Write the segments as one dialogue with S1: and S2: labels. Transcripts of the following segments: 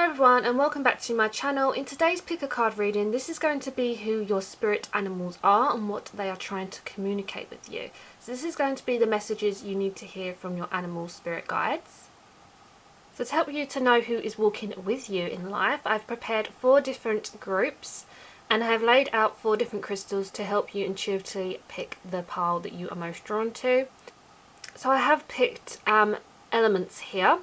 S1: everyone and welcome back to my channel. In today's pick a card reading, this is going to be who your spirit animals are and what they are trying to communicate with you. So this is going to be the messages you need to hear from your animal spirit guides. So to help you to know who is walking with you in life, I've prepared 4 different groups and I have laid out 4 different crystals to help you intuitively pick the pile that you are most drawn to. So I have picked elements here.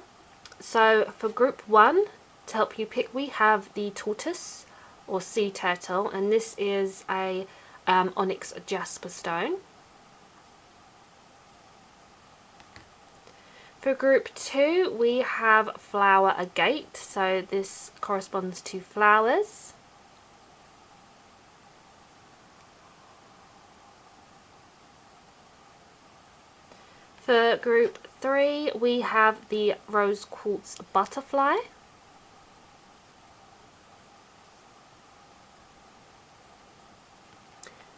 S1: So for group 1, to help you pick, we have the tortoise or sea turtle, and this is a onyx jasper stone. For group 2, we have flower agate, so this corresponds to flowers. For group 3, we have the rose quartz butterfly.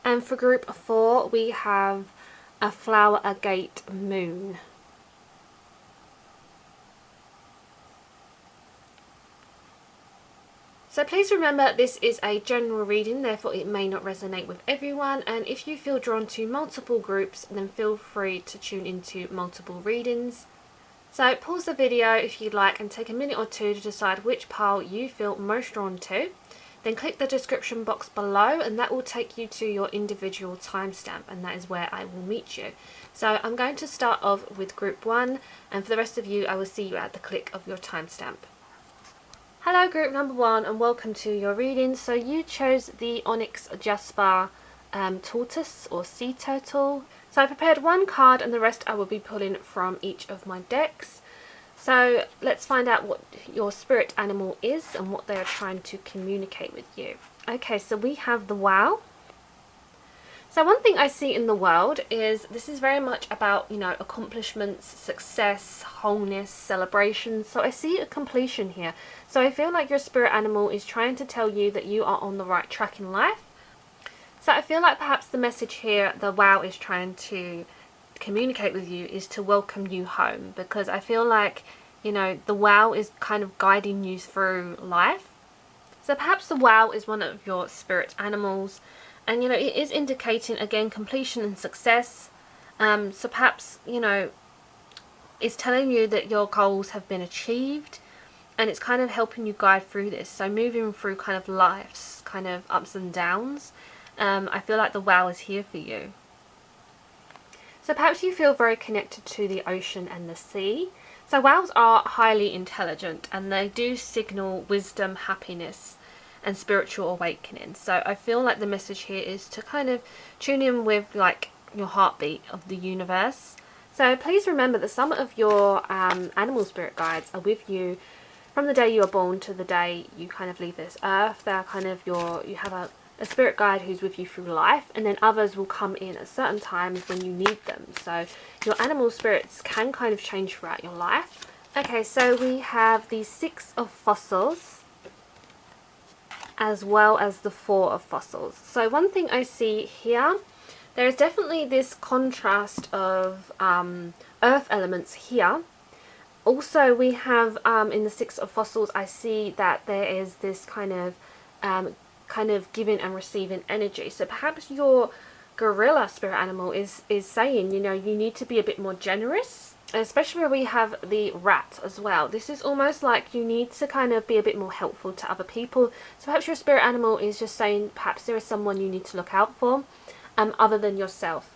S1: And for group 4, we have a flower agate moon. So please remember, this is a general reading, therefore it may not resonate with everyone, and if you feel drawn to multiple groups, then feel free to tune into multiple readings. So pause the video if you'd like and take a minute or two to decide which pile you feel most drawn to. Then click the description box below and that will take you to your individual timestamp, and that is where I will meet you. So I'm going to start off with group 1, and for the rest of you I will see you at the click of your timestamp. Hello group number 1 and welcome to your reading. So you chose the onyx jasper tortoise or sea turtle. So I prepared 1 card and the rest I will be pulling from each of my decks. So let's find out what your spirit animal is and what they are trying to communicate with you. Okay, so we have the wow. So one thing I see in the world is this is very much about, accomplishments, success, wholeness, celebration. So I see a completion here. So I feel like your spirit animal is trying to tell you that you are on the right track in life. So I feel like perhaps the message here, the wow is trying to communicate with you, is to welcome you home, because I feel like, the wow is kind of guiding you through life. So perhaps the wow is one of your spirit animals. And, it is indicating, again, completion and success. So perhaps, it's telling you that your goals have been achieved. And it's kind of helping you guide through this. So moving through kind of life's kind of ups and downs. I feel like the wow is here for you. So perhaps you feel very connected to the ocean and the sea. So wows are highly intelligent and they do signal wisdom, happiness, and spiritual awakening. So I feel like the message here is to kind of tune in with like your heartbeat of the universe. So please remember that some of your animal spirit guides are with you from the day you are born to the day you kind of leave this earth. They're kind of you have a spirit guide who's with you through life, and then others will come in at certain times when you need them. So your animal spirits can kind of change throughout your life. Okay, so we have the 6 of fossils as well as the 4 of fossils. So one thing I see here, there is definitely this contrast of earth elements here. Also we have in the 6 of fossils, I see that there is this kind of giving and receiving energy. So perhaps your gorilla spirit animal is saying, you need to be a bit more generous. Especially where we have the rat as well. This is almost like you need to kind of be a bit more helpful to other people. So perhaps your spirit animal is just saying perhaps there is someone you need to look out for other than yourself.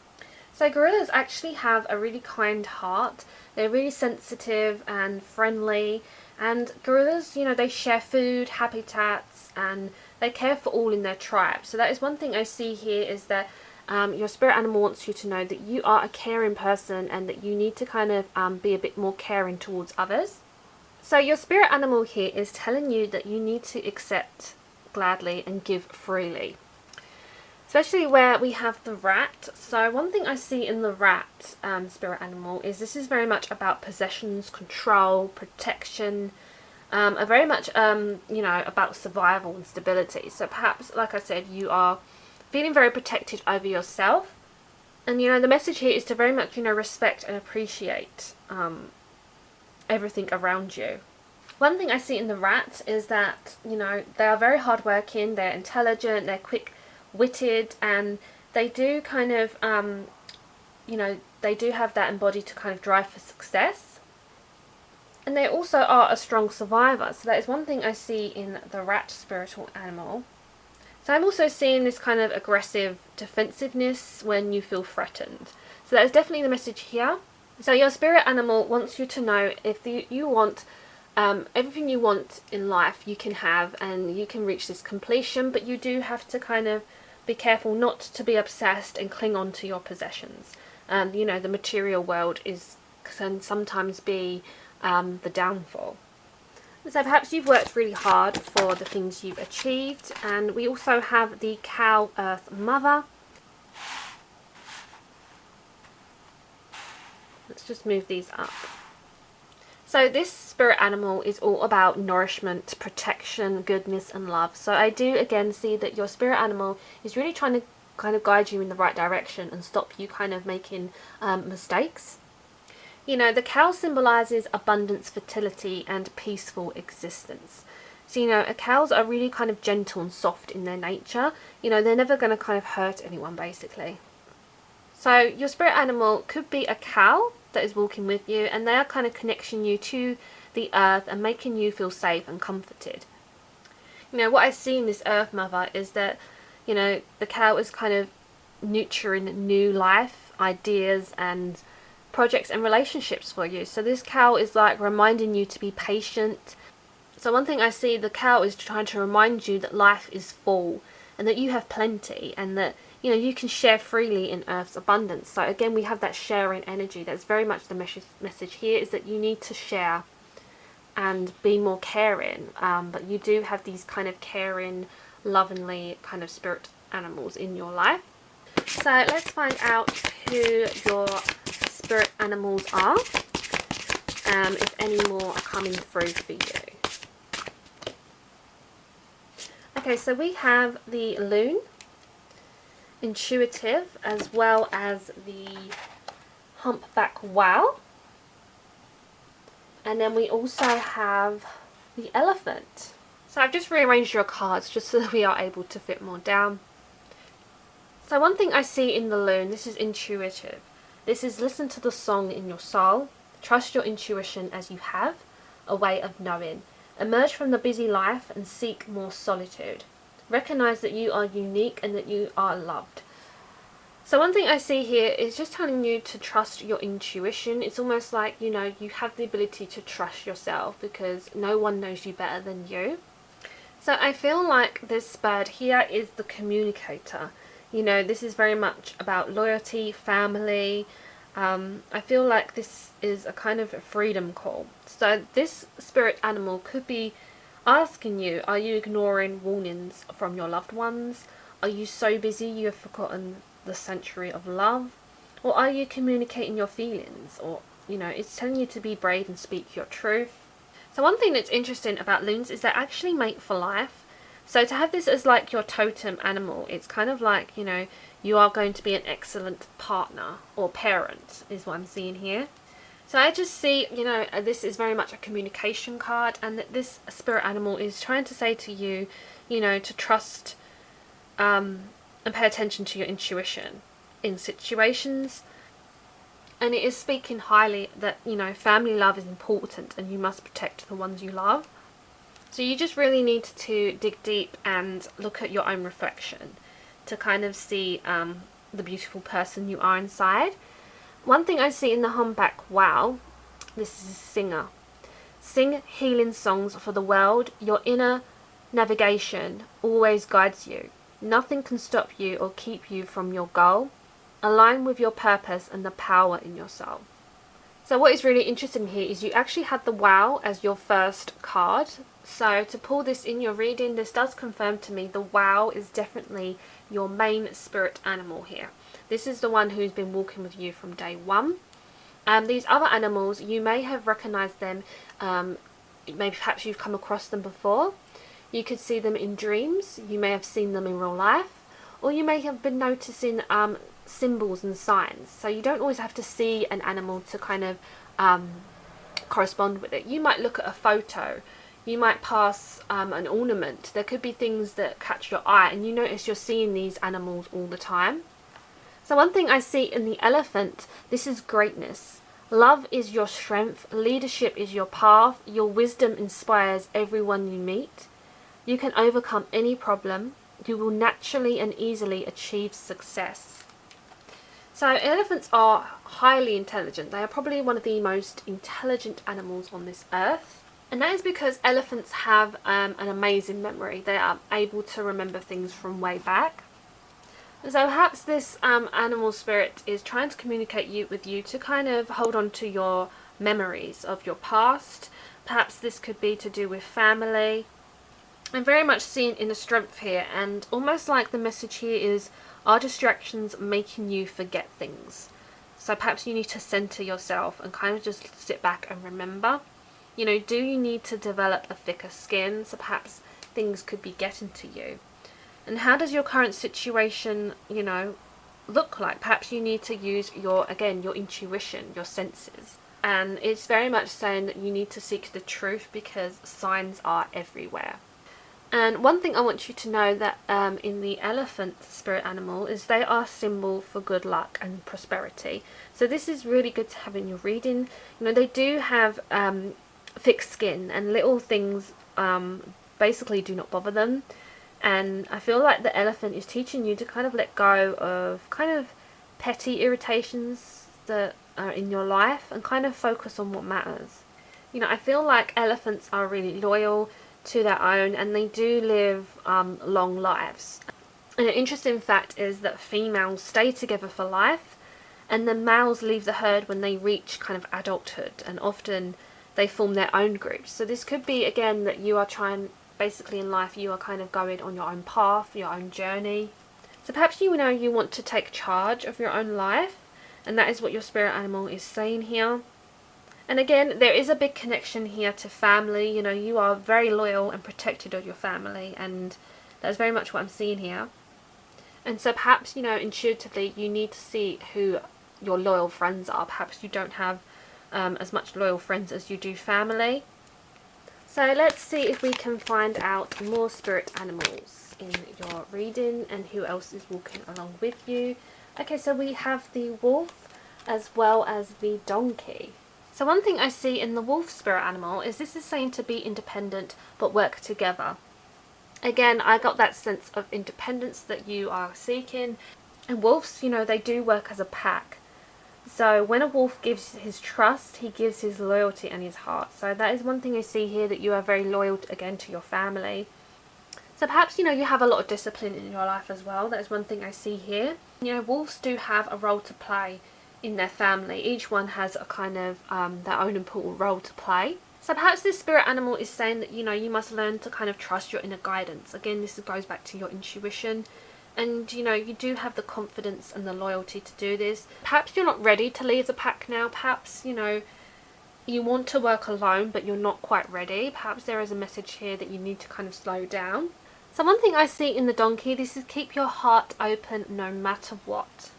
S1: So gorillas actually have a really kind heart. They're really sensitive and friendly. And gorillas, they share food, habitats, and they care for all in their tribe. So that is one thing I see here, is that your spirit animal wants you to know that you are a caring person and that you need to kind of be a bit more caring towards others. So your spirit animal here is telling you that you need to accept gladly and give freely. Especially where we have the rat. So one thing I see in the rat spirit animal is this is very much about possessions, control, protection, very much about survival and stability. So perhaps, like I said, you are feeling very protected over yourself, and the message here is to very much respect and appreciate everything around you. One thing I see in the rat is that, you know, they are very hardworking, they're intelligent, they're quick-witted, and they do kind of, you know, they do have that embodied to kind of drive for success. And they also are a strong survivor. So that is one thing I see in the rat spiritual animal. So I'm also seeing this kind of aggressive defensiveness when you feel threatened. So that is definitely the message here. So your spirit animal wants you to know if you want everything you want in life you can have, and you can reach this completion, but you do have to kind of be careful not to be obsessed and cling on to your possessions. You know, the material world can sometimes be the downfall. So perhaps you've worked really hard for the things you've achieved. And we also have the Cow Earth Mother. Let's just move these up. So this spirit animal is all about nourishment, protection, goodness and love. So I do again see that your spirit animal is really trying to kind of guide you in the right direction and stop you kind of making mistakes. You know, the cow symbolises abundance, fertility and peaceful existence. So, you know, cows are really kind of gentle and soft in their nature. You know, they're never going to kind of hurt anyone, basically. So your spirit animal could be a cow that is walking with you, and they are kind of connecting you to the earth and making you feel safe and comforted. You know, what I see in this Earth Mother is that, you know, the cow is kind of nurturing new life, ideas and projects and relationships for you. So this cow is like reminding you to be patient. So one thing I see, the cow is trying to remind you that life is full and that you have plenty, and that, you know, you can share freely in Earth's abundance. So again, we have that sharing energy. That's very much the message here, is that you need to share and be more caring, but you do have these kind of caring, lovingly kind of spirit animals in your life. So let's find out who your spirit animals are, if any more are coming through for you. Okay, so we have the loon, intuitive, as well as the humpback whale, and then we also have the elephant. So I've just rearranged your cards just so that we are able to fit more down. So one thing I see in the loon, this is intuitive. This is listen to the song in your soul, trust your intuition as you have a way of knowing, emerge from the busy life and seek more solitude. Recognize that you are unique and that you are loved. So one thing I see here is just telling you to trust your intuition. It's almost like, you know, you have the ability to trust yourself because no one knows you better than you. So I feel like this bird here is the communicator. You know, this is very much about loyalty, family. I feel like this is a kind of a freedom call. So this spirit animal could be asking you, are you ignoring warnings from your loved ones? Are you so busy you have forgotten the sanctuary of love? Or are you communicating your feelings? Or, you know, it's telling you to be brave and speak your truth. So one thing that's interesting about loons is they actually mate for life. So to have this as like your totem animal, it's kind of like, you know, you are going to be an excellent partner or parent is what I'm seeing here. So I just see, you know, this is very much a communication card, and that this spirit animal is trying to say to you, you know, to trust and pay attention to your intuition in situations. And it is speaking highly that, you know, family love is important and you must protect the ones you love. So you just really need to dig deep and look at your own reflection to kind of see the beautiful person you are inside. One thing I see in the humpback whale, this is a singer. Sing healing songs for the world. Your inner navigation always guides you. Nothing can stop you or keep you from your goal. Align with your purpose and the power in your soul. So what is really interesting here is you actually had the wow as your first card. So to pull this in your reading, this does confirm to me the wow is definitely your main spirit animal here. This is the one who's been walking with you from day one. These other animals, you may have recognized them, maybe perhaps you've come across them before. You could see them in dreams, you may have seen them in real life, or you may have been noticing symbols and signs. So you don't always have to see an animal to kind of correspond with it. You might look at a photo You might pass an ornament. There could be things that catch your eye and you notice you're seeing these animals all the time. So one thing I see in the elephant, this is greatness. Love is your strength, leadership is your path, your wisdom inspires everyone you meet. You can overcome any problem, you will naturally and easily achieve success. So elephants are highly intelligent. They are probably one of the most intelligent animals on this earth. And that is because elephants have an amazing memory. They are able to remember things from way back. So perhaps this animal spirit is trying to communicate with you to kind of hold on to your memories of your past. Perhaps this could be to do with family. I'm very much seeing inner strength here, and almost like the message here is, are distractions making you forget things? So perhaps you need to center yourself and kind of just sit back and remember. You know, do you need to develop a thicker skin? So perhaps things could be getting to you. And how does your current situation, you know, look like? Perhaps you need to use your intuition, your senses. And it's very much saying that you need to seek the truth because signs are everywhere. And one thing I want you to know that in the elephant spirit animal is they are a symbol for good luck and prosperity. So this is really good to have in your reading. You know, they do have thick skin and little things basically do not bother them. And I feel like the elephant is teaching you to kind of let go of kind of petty irritations that are in your life and kind of focus on what matters. You know, I feel like elephants are really loyal to their own and they do live long lives. And an interesting fact is that females stay together for life and the males leave the herd when they reach kind of adulthood, and often they form their own groups. So this could be again that you are trying, basically in life you are kind of going on your own path, your own journey. So perhaps you know you want to take charge of your own life, and that is what your spirit animal is saying here. And again, there is a big connection here to family. You know, you are very loyal and protected of your family, and that's very much what I'm seeing here. And so perhaps, you know, intuitively you need to see who your loyal friends are. Perhaps you don't have as much loyal friends as you do family. So let's see if we can find out more spirit animals in your reading and who else is walking along with you. Okay, so we have the wolf as well as the donkey. So one thing I see in the wolf spirit animal is this is saying to be independent but work together. Again, I got that sense of independence that you are seeking. And wolves, you know, they do work as a pack. So when a wolf gives his trust, he gives his loyalty and his heart. So that is one thing I see here, that you are very loyal again to your family. So perhaps, you know, you have a lot of discipline in your life as well. That is one thing I see here. You know, wolves do have a role to play in their family. Each one has a kind of their own important role to play. So perhaps this spirit animal is saying that, you know, you must learn to kind of trust your inner guidance. Again, this goes back to your intuition. And, you know, you do have the confidence and the loyalty to do this. Perhaps you're not ready to leave the pack now. Perhaps, you know, you want to work alone, but you're not quite ready. Perhaps there is a message here that you need to kind of slow down. So one thing I see in the donkey, this is keep your heart open no matter what.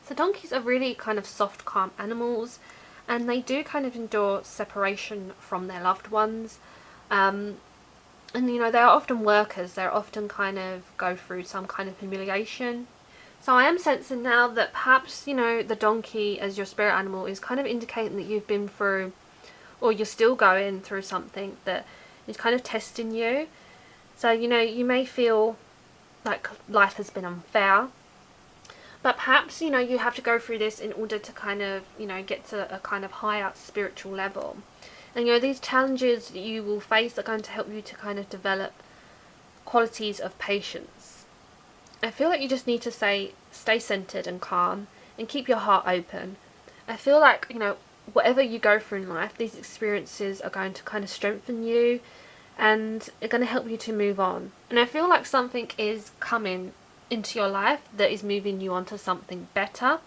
S1: So donkeys are really kind of soft, calm animals, and they do kind of endure separation from their loved ones. And you know, they're often workers. They're often kind of go through some kind of humiliation. So I am sensing now that perhaps, you know, the donkey as your spirit animal is kind of indicating that you've been through, or you're still going through something that is kind of testing you. So, you know, you may feel like life has been unfair, but perhaps, you know, you have to go through this in order to kind of, you know, get to a kind of higher spiritual level. And, you know, these challenges you will face are going to help you to kind of develop qualities of patience. I feel like you just need to stay centered and calm and keep your heart open. I feel like, you know, whatever you go through in life, these experiences are going to kind of strengthen you and are going to help you to move on. And I feel like something is coming into your life that is moving you on to something better.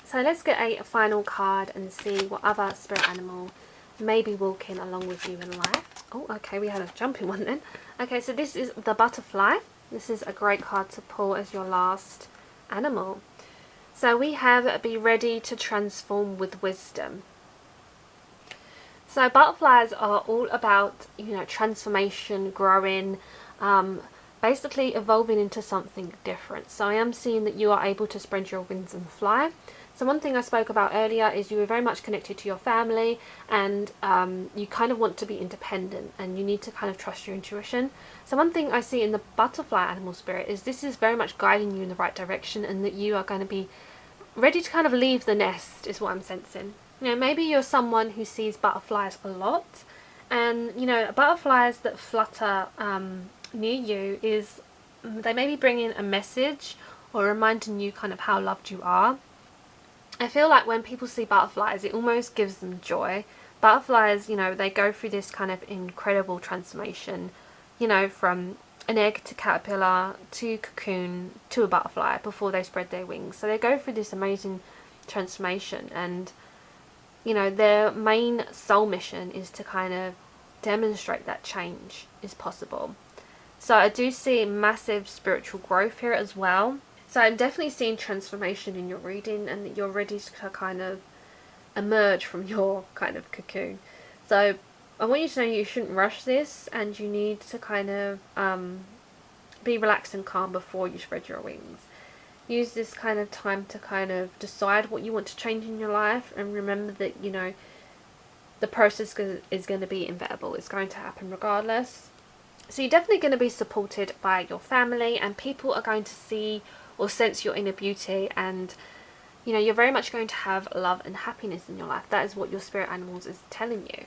S1: So let's get a final card and see what other spirit animal may be walking along with you in life. Oh, okay, we had a jumpy one then. Okay, so this is the butterfly. This is a great card to pull as your last animal. So we have be ready to transform with wisdom. So butterflies are all about, transformation, growing, basically evolving into something different. So I am seeing that you are able to spread your wings and fly. So one thing I spoke about earlier is you were very much connected to your family, and you kind of want to be independent, and you need to kind of trust your intuition. So one thing I see in the butterfly animal spirit is this is very much guiding you in the right direction, and that you are going to be ready to kind of leave the nest is what I'm sensing. Maybe you're someone who sees butterflies a lot, and butterflies that flutter near you is they may be bringing a message or reminding you kind of how loved you are. I feel like when people see butterflies, it almost gives them joy. Butterflies, they go through this kind of incredible transformation, from an egg to caterpillar to cocoon to a butterfly before they spread their wings. So they go through this amazing transformation, and their main soul mission is to kind of demonstrate that change is possible. So I do see massive spiritual growth here as well. So I'm definitely seeing transformation in your reading, and that you're ready to kind of emerge from your kind of cocoon. So I want you to know you shouldn't rush this, and you need to kind of be relaxed and calm before you spread your wings. Use this kind of time to kind of decide what you want to change in your life, and remember that the process is going to be inevitable. It's going to happen regardless. So you're definitely going to be supported by your family, and people are going to see or sense your inner beauty, and you're very much going to have love and happiness in your life. That is what your spirit animals is telling you.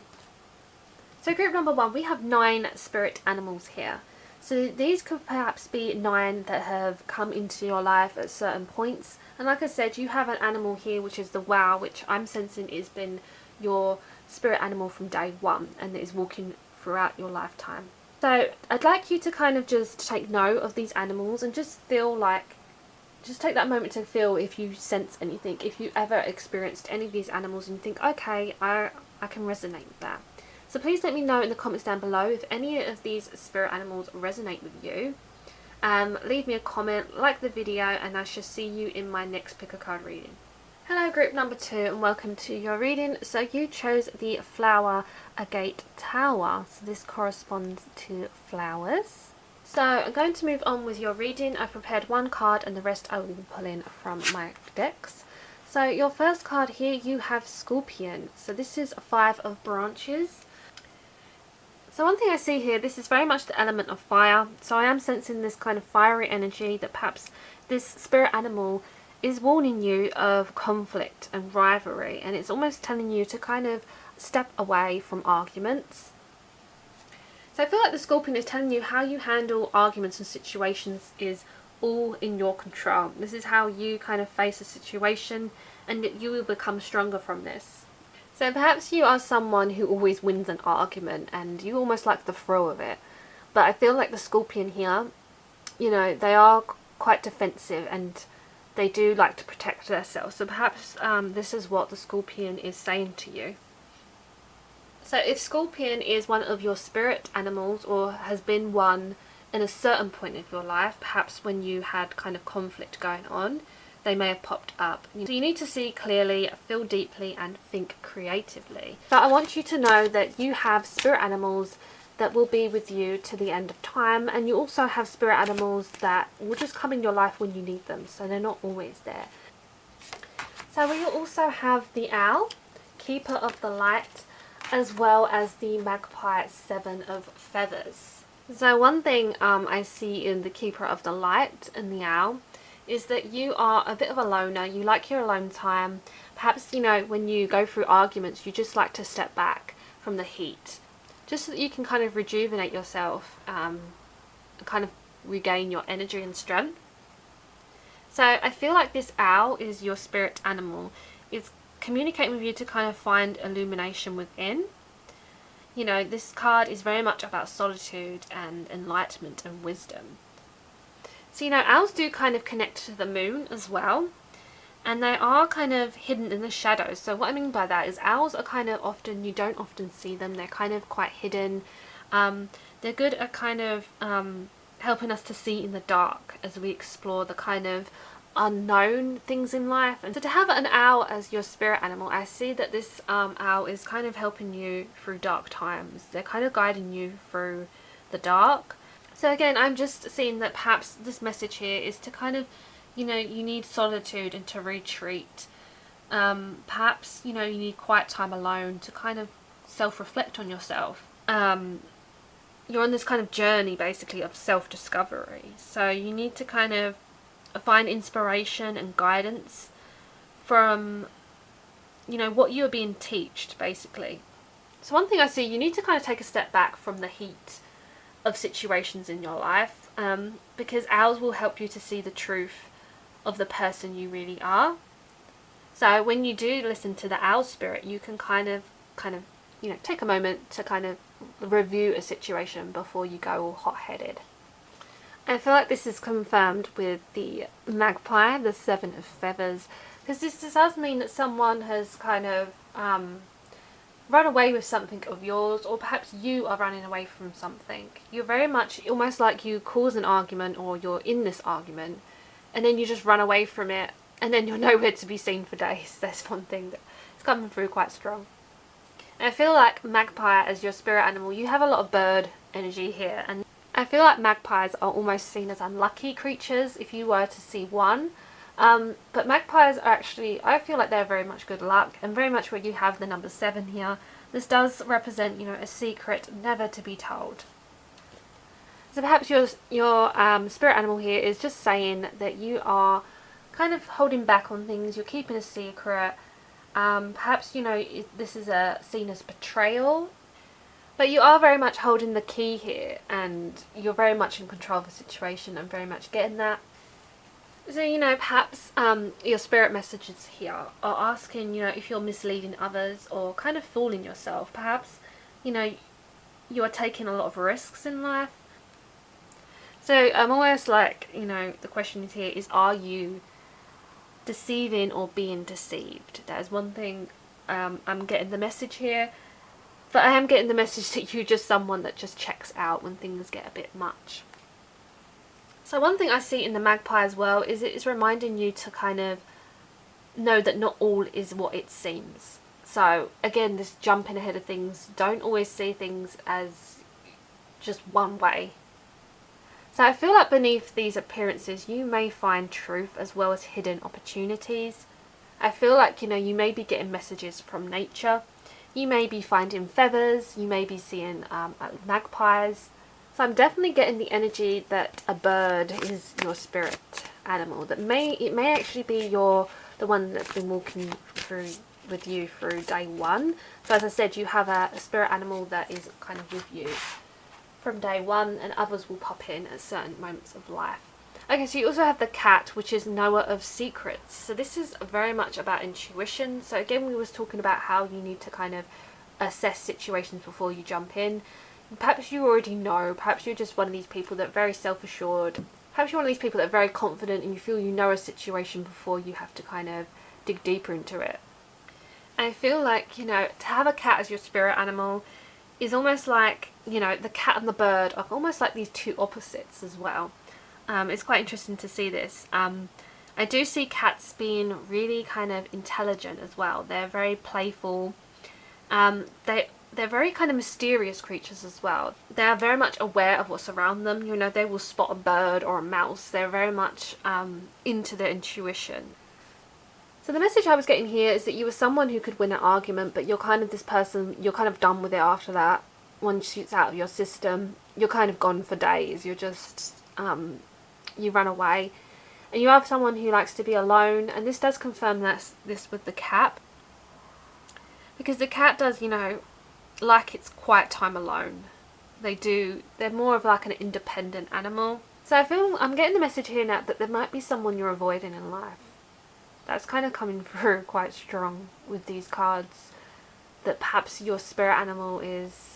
S1: So group number 1, we have 9 spirit animals here. So these could perhaps be 9 that have come into your life at certain points. And like I said, you have an animal here which is the wow, which I'm sensing has been your spirit animal from day 1, and that is walking throughout your lifetime. So I'd like you to kind of just take note of these animals, and just take that moment to feel if you sense anything, if you ever experienced any of these animals and you think, okay, I can resonate with that. So please let me know in the comments down below if any of these spirit animals resonate with you. Leave me a comment, like the video, and I shall see you in my next pick a card reading. Hello group number 2, and welcome to your reading. So you chose the Flower Agate Tower, so this corresponds to flowers. So I'm going to move on with your reading. I've prepared 1 card, and the rest I will be pulling from my decks. So your first card here, you have Scorpion. So this is 5 of branches. So one thing I see here, this is very much the element of fire. So I am sensing this kind of fiery energy, that perhaps this spirit animal is warning you of conflict and rivalry, and it's almost telling you to kind of step away from arguments. So I feel like the Scorpion is telling you how you handle arguments and situations is all in your control. This is how you kind of face a situation, and that you will become stronger from this. So perhaps you are someone who always wins an argument, and you almost like the thrill of it. But I feel like the Scorpion here, they are quite defensive, and they do like to protect themselves. So perhaps this is what the Scorpion is saying to you. So if Scorpion is one of your spirit animals, or has been one in a certain point of your life, perhaps when you had kind of conflict going on, they may have popped up. So you need to see clearly, feel deeply, and think creatively. But I want you to know that you have spirit animals that will be with you to the end of time, and you also have spirit animals that will just come in your life when you need them, so they're not always there. So we also have the Owl, Keeper of the Light, as well as the Magpie, 7 of Feathers. So one thing I see in the Keeper of the Light and the Owl is that you are a bit of a loner. You like your alone time. Perhaps, when you go through arguments, you just like to step back from the heat, just so that you can kind of rejuvenate yourself, and kind of regain your energy and strength. So I feel like this Owl is your spirit animal. It's communicating with you to kind of find illumination within. This card is very much about solitude and enlightenment and wisdom. So owls do kind of connect to the moon as well, and they are kind of hidden in the shadows. So what I mean by that is owls are kind of you don't often see them. They're kind of quite hidden. They're good at kind of helping us to see in the dark as we explore the kind of unknown things in life. And so to have an owl as your spirit animal, I see that this owl is kind of helping you through dark times. They're kind of guiding you through the dark. So again, I'm just seeing that perhaps this message here is to kind of, you know, you need solitude and to retreat. Perhaps, you know, you need quiet time alone to kind of self-reflect on yourself. You're on this kind of journey basically of self-discovery. So you need to kind of find inspiration and guidance from, you know, what you're being taught basically. So one thing I see, you need to kind of take a step back from the heat of situations in your life, because owls will help you to see the truth of the person you really are. So when you do listen to the owl spirit, you can kind of, you know, take a moment to kind of review a situation before you go all hot-headed. I feel like this is confirmed with the magpie, the 7 of feathers, because this does mean that someone has kind of run away with something of yours, or perhaps you are running away from something. You're very much almost like you cause an argument, or you're in this argument and then you just run away from it, and then you're nowhere to be seen for days. That's one thing that's coming through quite strong. And I feel like magpie as your spirit animal, you have a lot of bird energy here, and I feel like magpies are almost seen as unlucky creatures if you were to see one. But magpies are actually, I feel like they're very much good luck, and very much where you have the number 7 here. This does represent, you know, a secret never to be told. So perhaps your spirit animal here is just saying that you are kind of holding back on things, you're keeping a secret. Perhaps, you know, this is seen as betrayal. But you are very much holding the key here, and you're very much in control of the situation. I'm very much getting that. So, you know, perhaps your spirit messages here are asking, you know, if you're misleading others or kind of fooling yourself. Perhaps, you know, you are taking a lot of risks in life. So I'm almost like, you know, the question is here is, are you deceiving or being deceived? That is one thing I'm getting the message here. But I am getting the message that you're just someone that just checks out when things get a bit much. So one thing I see in the magpie as well is it is reminding you to kind of know that not all is what it seems. So again, this jumping ahead of things, don't always see things as just one way. So I feel like beneath these appearances you may find truth as well as hidden opportunities. I feel like, you know, you may be getting messages from nature. You may be finding feathers, you may be seeing magpies. So I'm definitely getting the energy that a bird is your spirit animal. That it may actually be the one that's been walking through with you through day 1. So as I said, you have a spirit animal that is kind of with you from day 1, and others will pop in at certain moments of life. Okay, so you also have the cat, which is knower of secrets. So this is very much about intuition. So again, we was talking about how you need to kind of assess situations before you jump in. Perhaps you already know, perhaps you're just one of these people that are very self-assured. Perhaps you're one of these people that are very confident and you feel you know a situation before you have to kind of dig deeper into it. And I feel like, you know, to have a cat as your spirit animal is almost like, you know, the cat and the bird are almost like these two opposites as well. It's quite interesting to see this. I do see cats being really kind of intelligent as well. They're very playful. They're very kind of mysterious creatures as well. They are very much aware of what's around them. You know, they will spot a bird or a mouse. They're very much into their intuition. So the message I was getting here is that you were someone who could win an argument, but you're kind of this person, you're kind of done with it after that. Once it's out of your system, you're kind of gone for days. You're just, you run away. And you have someone who likes to be alone, and this does confirm this with the cat. Because the cat does, you know, like its quiet time alone. They're more of like an independent animal. So I'm getting the message here now that there might be someone you're avoiding in life. That's kind of coming through quite strong with these cards. That perhaps your spirit animal is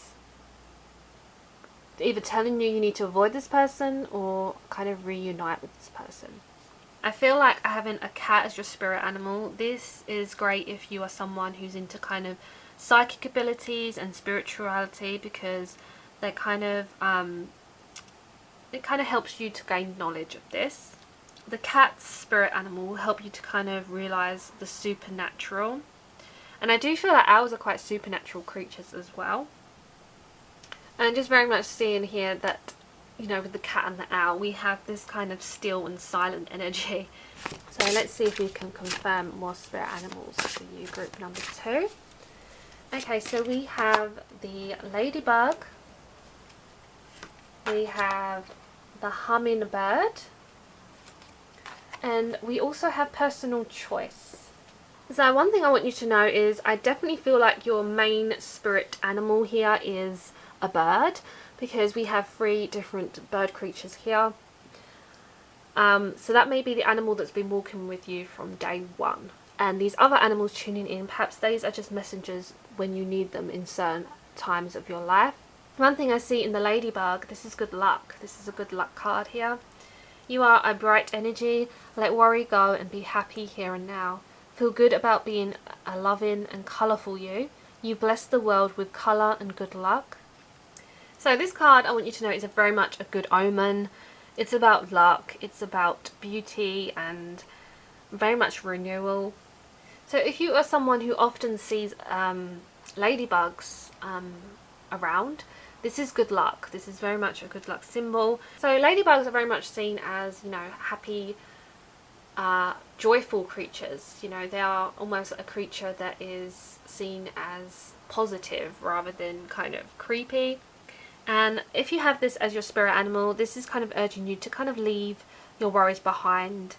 S1: either telling you need to avoid this person or kind of reunite with this person. I feel like having a cat as your spirit animal, this is great if you are someone who's into kind of psychic abilities and spirituality, because they kind of it kind of helps you to gain knowledge of this. the cat's spirit animal will help you to kind of realise the supernatural. And I do feel that owls are quite supernatural creatures as well. And just very much seeing here that, you know, with the cat and the owl, we have this kind of still and silent energy. So let's see if we can confirm more spirit animals for you, group number 2. Okay, so we have the ladybug, we have the hummingbird, and we also have personal choice. So one thing I want you to know is I definitely feel like your main spirit animal here is a bird, because we have 3 different bird creatures here. So that may be the animal that's been walking with you from day 1. And these other animals tuning in, perhaps these are just messengers when you need them in certain times of your life. One thing I see in the ladybug, this is good luck. This is a good luck card here. You are a bright energy. Let worry go and be happy here and now. Feel good about being a loving and colourful you. You bless the world with colour and good luck. So this card, I want you to know, is very much a good omen. It's about luck, it's about beauty and very much renewal. So if you are someone who often sees ladybugs around, this is good luck. This is very much a good luck symbol. So ladybugs are very much seen as, you know, happy, joyful creatures. You know, they are almost a creature that is seen as positive rather than kind of creepy. And if you have this as your spirit animal, this is kind of urging you to kind of leave your worries behind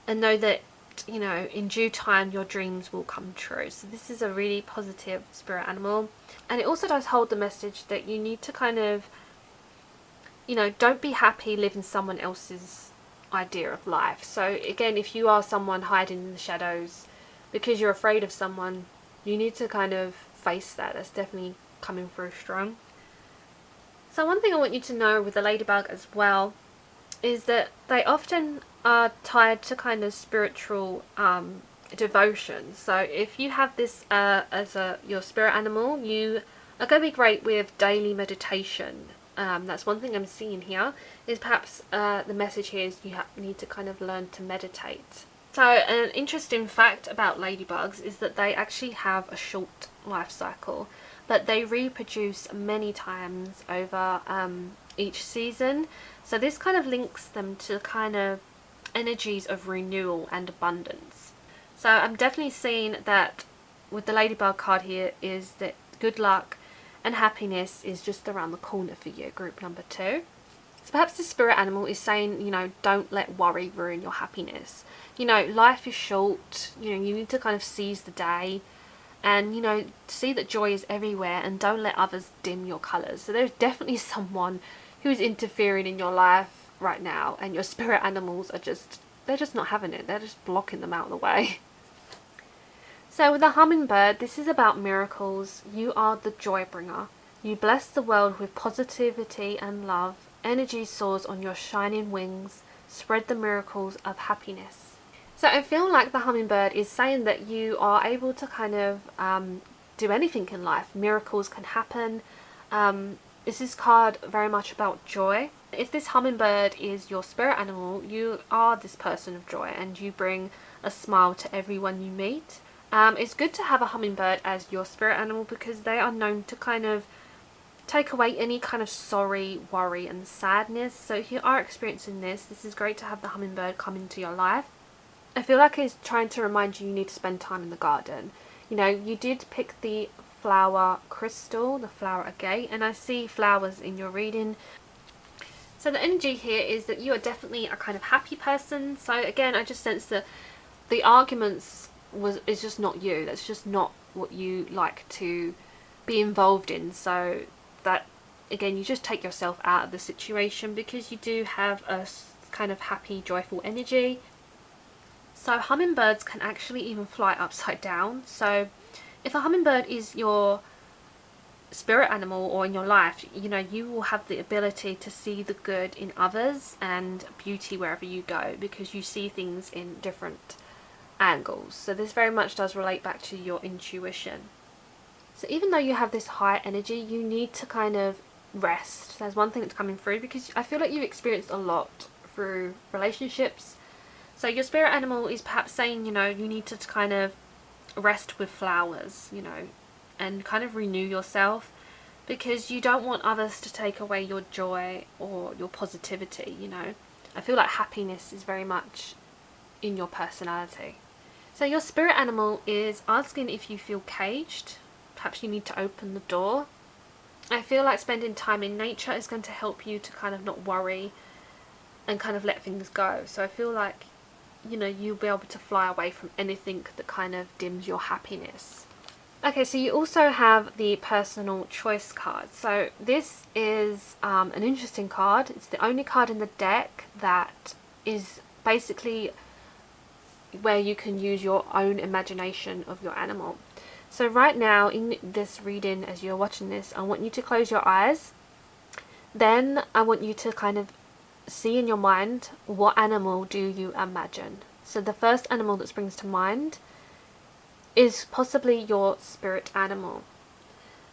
S1: and know that, you know, in due time your dreams will come true. So this is a really positive spirit animal. And it also does hold the message that you need to kind of, you know, don't be happy living someone else's idea of life. So again, if you are someone hiding in the shadows because you're afraid of someone, you need to kind of face that. That's definitely coming through strong. So one thing I want you to know with the ladybug as well is that they often are tied to kind of spiritual devotion. So if you have this as your spirit animal, you are going to be great with daily meditation. That's one thing I'm seeing here, is perhaps the message here is you need to kind of learn to meditate. So an interesting fact about ladybugs is that they actually have a short life cycle, but they reproduce many times over each season. So this kind of links them to kind of energies of renewal and abundance. So I'm definitely seeing that with the ladybug card here is that good luck and happiness is just around the corner for you, group number 2. So perhaps the spirit animal is saying, you know, don't let worry ruin your happiness. You know, life is short, you know, you need to kind of seize the day and, you know, see that joy is everywhere and don't let others dim your colours. So there's definitely someone who's interfering in your life right now, and your spirit animals are just, they're just not having it. They're just blocking them out of the way. So with the hummingbird, this is about miracles. You are the joy bringer. You bless the world with positivity and love. Energy soars on your shining wings. Spread the miracles of happiness. So I feel like the hummingbird is saying that you are able to kind of do anything in life. Miracles can happen. This is card very much about joy. If this hummingbird is your spirit animal, you are this person of joy and you bring a smile to everyone you meet. It's good to have a hummingbird as your spirit animal because they are known to kind of take away any kind of sorry, worry and sadness. So if you are experiencing this, this is great to have the hummingbird come into your life. I feel like it's trying to remind you need to spend time in the garden. You know, you did pick the flower crystal, the flower agate, and I see flowers in your reading. So the energy here is that you are definitely a kind of happy person. So again, I just sense that the arguments is just not you. That's just not what you like to be involved in. So that, again, you just take yourself out of the situation because you do have a kind of happy, joyful energy. So hummingbirds can actually even fly upside down. So if a hummingbird is your spirit animal or in your life, you know, you will have the ability to see the good in others and beauty wherever you go because you see things in different angles. So this very much does relate back to your intuition. So even though you have this high energy, you need to kind of rest. There's one thing that's coming through because I feel like you've experienced a lot through relationships So your spirit animal is perhaps saying, you need to kind of rest with flowers, and kind of renew yourself, because you don't want others to take away your joy or your positivity. I feel like happiness is very much in your personality. So your spirit animal is asking if you feel caged. Perhaps you need to open the door. I feel like spending time in nature is going to help you to kind of not worry and kind of let things go. So I feel like, you'll be able to fly away from anything that kind of dims your happiness. Okay, so you also have the personal choice card. So this is an interesting card. It's the only card in the deck that is basically where you can use your own imagination of your animal. So right now in this reading, as you're watching this, I want you to close your eyes. Then I want you to kind of see in your mind, what animal do you imagine? So the first animal that springs to mind is possibly your spirit animal.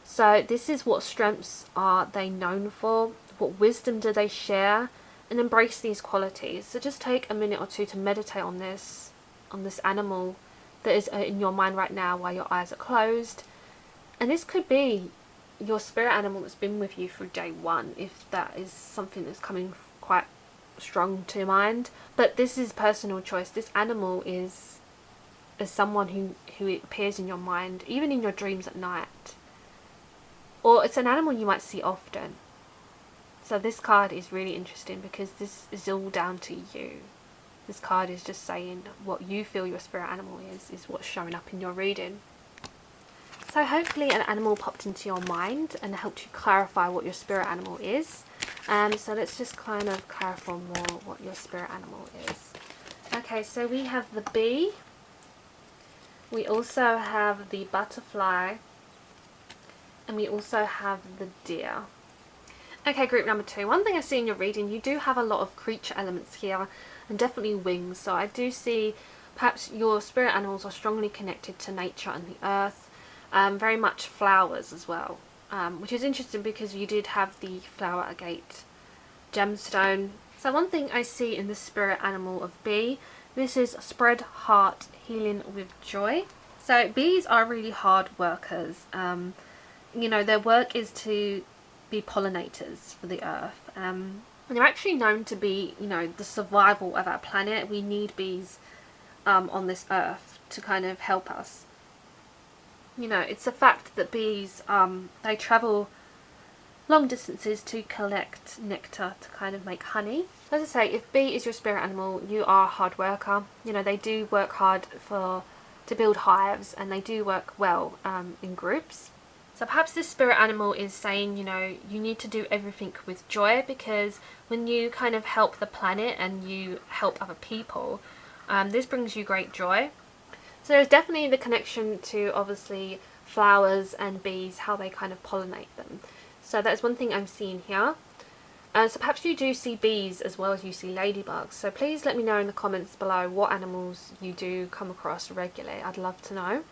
S1: So this is what strengths are they known for, what wisdom do they share, and embrace these qualities. So just take a minute or two to meditate on this animal that is in your mind right now while your eyes are closed. And this could be your spirit animal that's been with you through day one, if that is something that's coming quite strong to your mind. But this is personal choice. This animal is someone who appears in your mind, even in your dreams at night. Or it's an animal you might see often. So this card is really interesting because this is all down to you. This card is just saying what you feel your spirit animal is what's showing up in your reading. So hopefully an animal popped into your mind and helped you clarify what your spirit animal is. So let's just kind of clarify more what your spirit animal is. Okay, so we have the bee. We also have the butterfly. And we also have the deer. Okay, group number 2. One thing I see in your reading, you do have a lot of creature elements here, and definitely wings. So I do see perhaps your spirit animals are strongly connected to nature and the earth, very much flowers as well, which is interesting because you did have the flower agate gemstone. So one thing I see in the spirit animal of bee, this is spread heart, healing with joy. So bees are really hard workers. Their work is to be pollinators for the earth. And they're actually known to be, the survival of our planet. We need bees on this earth to kind of help us. It's a fact that bees, they travel long distances to collect nectar to kind of make honey. As I say, if bee is your spirit animal, you are a hard worker. They do work hard to build hives, and they do work well in groups. So perhaps this spirit animal is saying, you need to do everything with joy, because when you kind of help the planet and you help other people, this brings you great joy. So there's definitely the connection to obviously flowers and bees, how they kind of pollinate them. So that's one thing I'm seeing here. So perhaps you do see bees as well as you see ladybugs. So please let me know in the comments below what animals you do come across regularly. I'd love to know.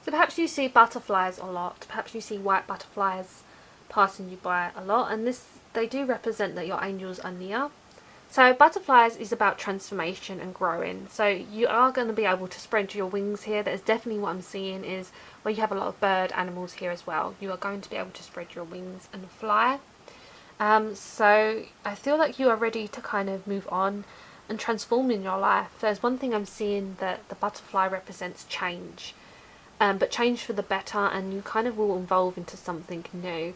S1: So perhaps you see butterflies a lot. Perhaps you see white butterflies passing you by a lot. And they do represent that your angels are near. So butterflies is about transformation and growing. So you are going to be able to spread your wings here. That is definitely what I'm seeing, is where you have a lot of bird animals here as well. You are going to be able to spread your wings and fly. So I feel like you are ready to kind of move on and transform in your life. There's one thing I'm seeing, that the butterfly represents change. But change for the better, and you kind of will evolve into something new.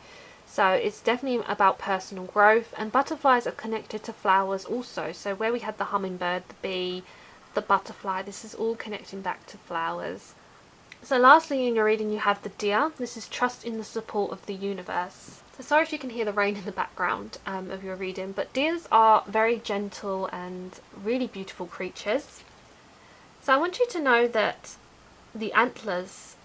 S1: So it's definitely about personal growth, and butterflies are connected to flowers also. So where we had the hummingbird, the bee, the butterfly, this is all connecting back to flowers. So lastly in your reading you have the deer. This is trust in the support of the universe. So sorry if you can hear the rain in the background of your reading, but deers are very gentle and really beautiful creatures. So I want you to know that the antlers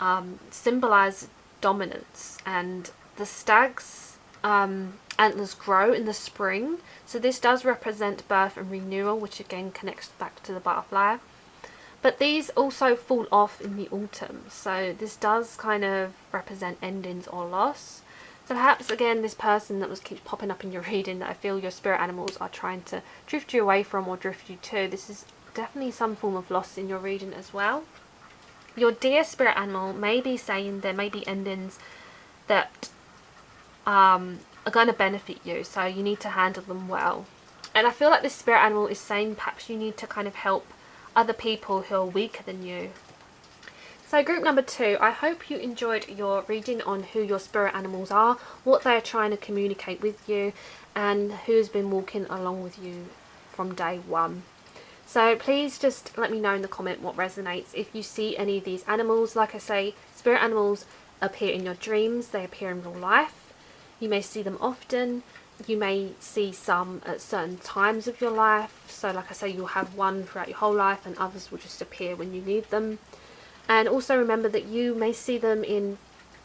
S1: symbolize dominance, and the stag's antlers grow in the spring. So this does represent birth and renewal, which again connects back to the butterfly. But these also fall off in the autumn. So this does kind of represent endings or loss. So perhaps again this person that keeps popping up in your reading that I feel your spirit animals are trying to drift you away from or drift you to, this is definitely some form of loss in your reading as well. Your dear spirit animal may be saying there may be endings that are going to benefit you, so you need to handle them well. And I feel like this spirit animal is saying perhaps you need to kind of help other people who are weaker than you. So group number 2, I hope you enjoyed your reading on who your spirit animals are, what they're trying to communicate with you, and who's been walking along with you from day one. So please just let me know in the comment what resonates. If you see any of these animals, like I say, spirit animals appear in your dreams, they appear in real life. You may see them often. You may see some at certain times of your life. So like I say, you'll have one throughout your whole life and others will just appear when you need them. And also remember that you may see them in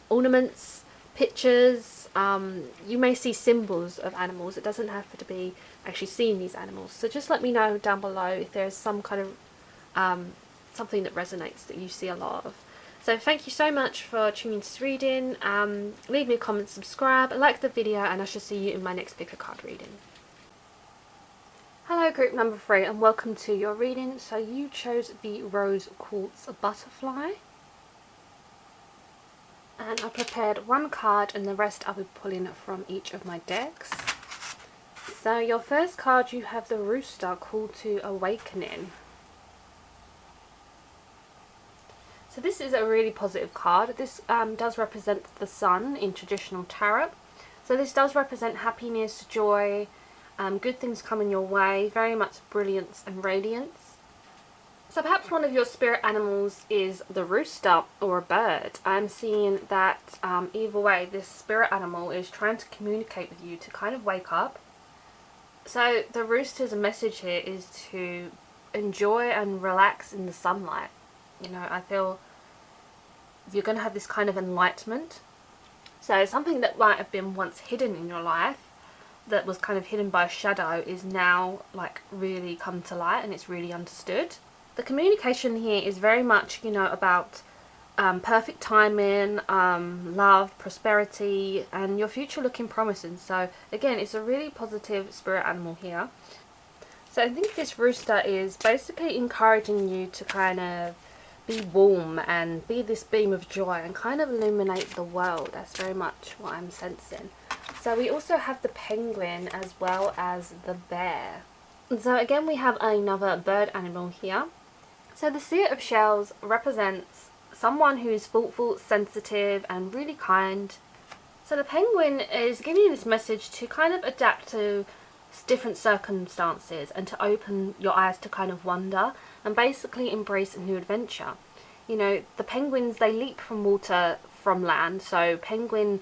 S1: ornaments, pictures, you may see symbols of animals. It doesn't have to be actually seeing these animals. So just let me know down below if there's some kind of something that resonates that you see a lot of. So thank you so much for tuning into this reading. Leave me a comment, subscribe, like the video, and I shall see you in my next pick a card reading. Hello group number 3 and welcome to your reading. So you chose the Rose Quartz Butterfly. And I prepared one card and the rest I'll be pulling from each of my decks. So your first card, you have the Rooster, Call to Awakening. So this is a really positive card. This does represent the sun in traditional tarot. So this does represent happiness, joy, good things coming your way, very much brilliance and radiance. So perhaps one of your spirit animals is the rooster or a bird. I'm seeing that either way this spirit animal is trying to communicate with you to kind of wake up. So the rooster's message here is to enjoy and relax in the sunlight. You know, I feel you're going to have this kind of enlightenment. So something that might have been once hidden in your life, that was kind of hidden by a shadow, is now like really come to light and it's really understood. The communication here is very much, you know, about perfect timing, love, prosperity, and your future looking promising. So again, it's a really positive spirit animal here. So I think this rooster is basically encouraging you to kind of be warm and be this beam of joy and kind of illuminate the world. That's very much what I'm sensing. So we also have the penguin as well as the bear. So again we have another bird animal here. So the Seer of Shells represents someone who is thoughtful, sensitive and really kind. So the penguin is giving you this message to kind of adapt to different circumstances and to open your eyes to kind of wonder and basically embrace a new adventure. You know, the penguins, they leap from water, from land, so penguin,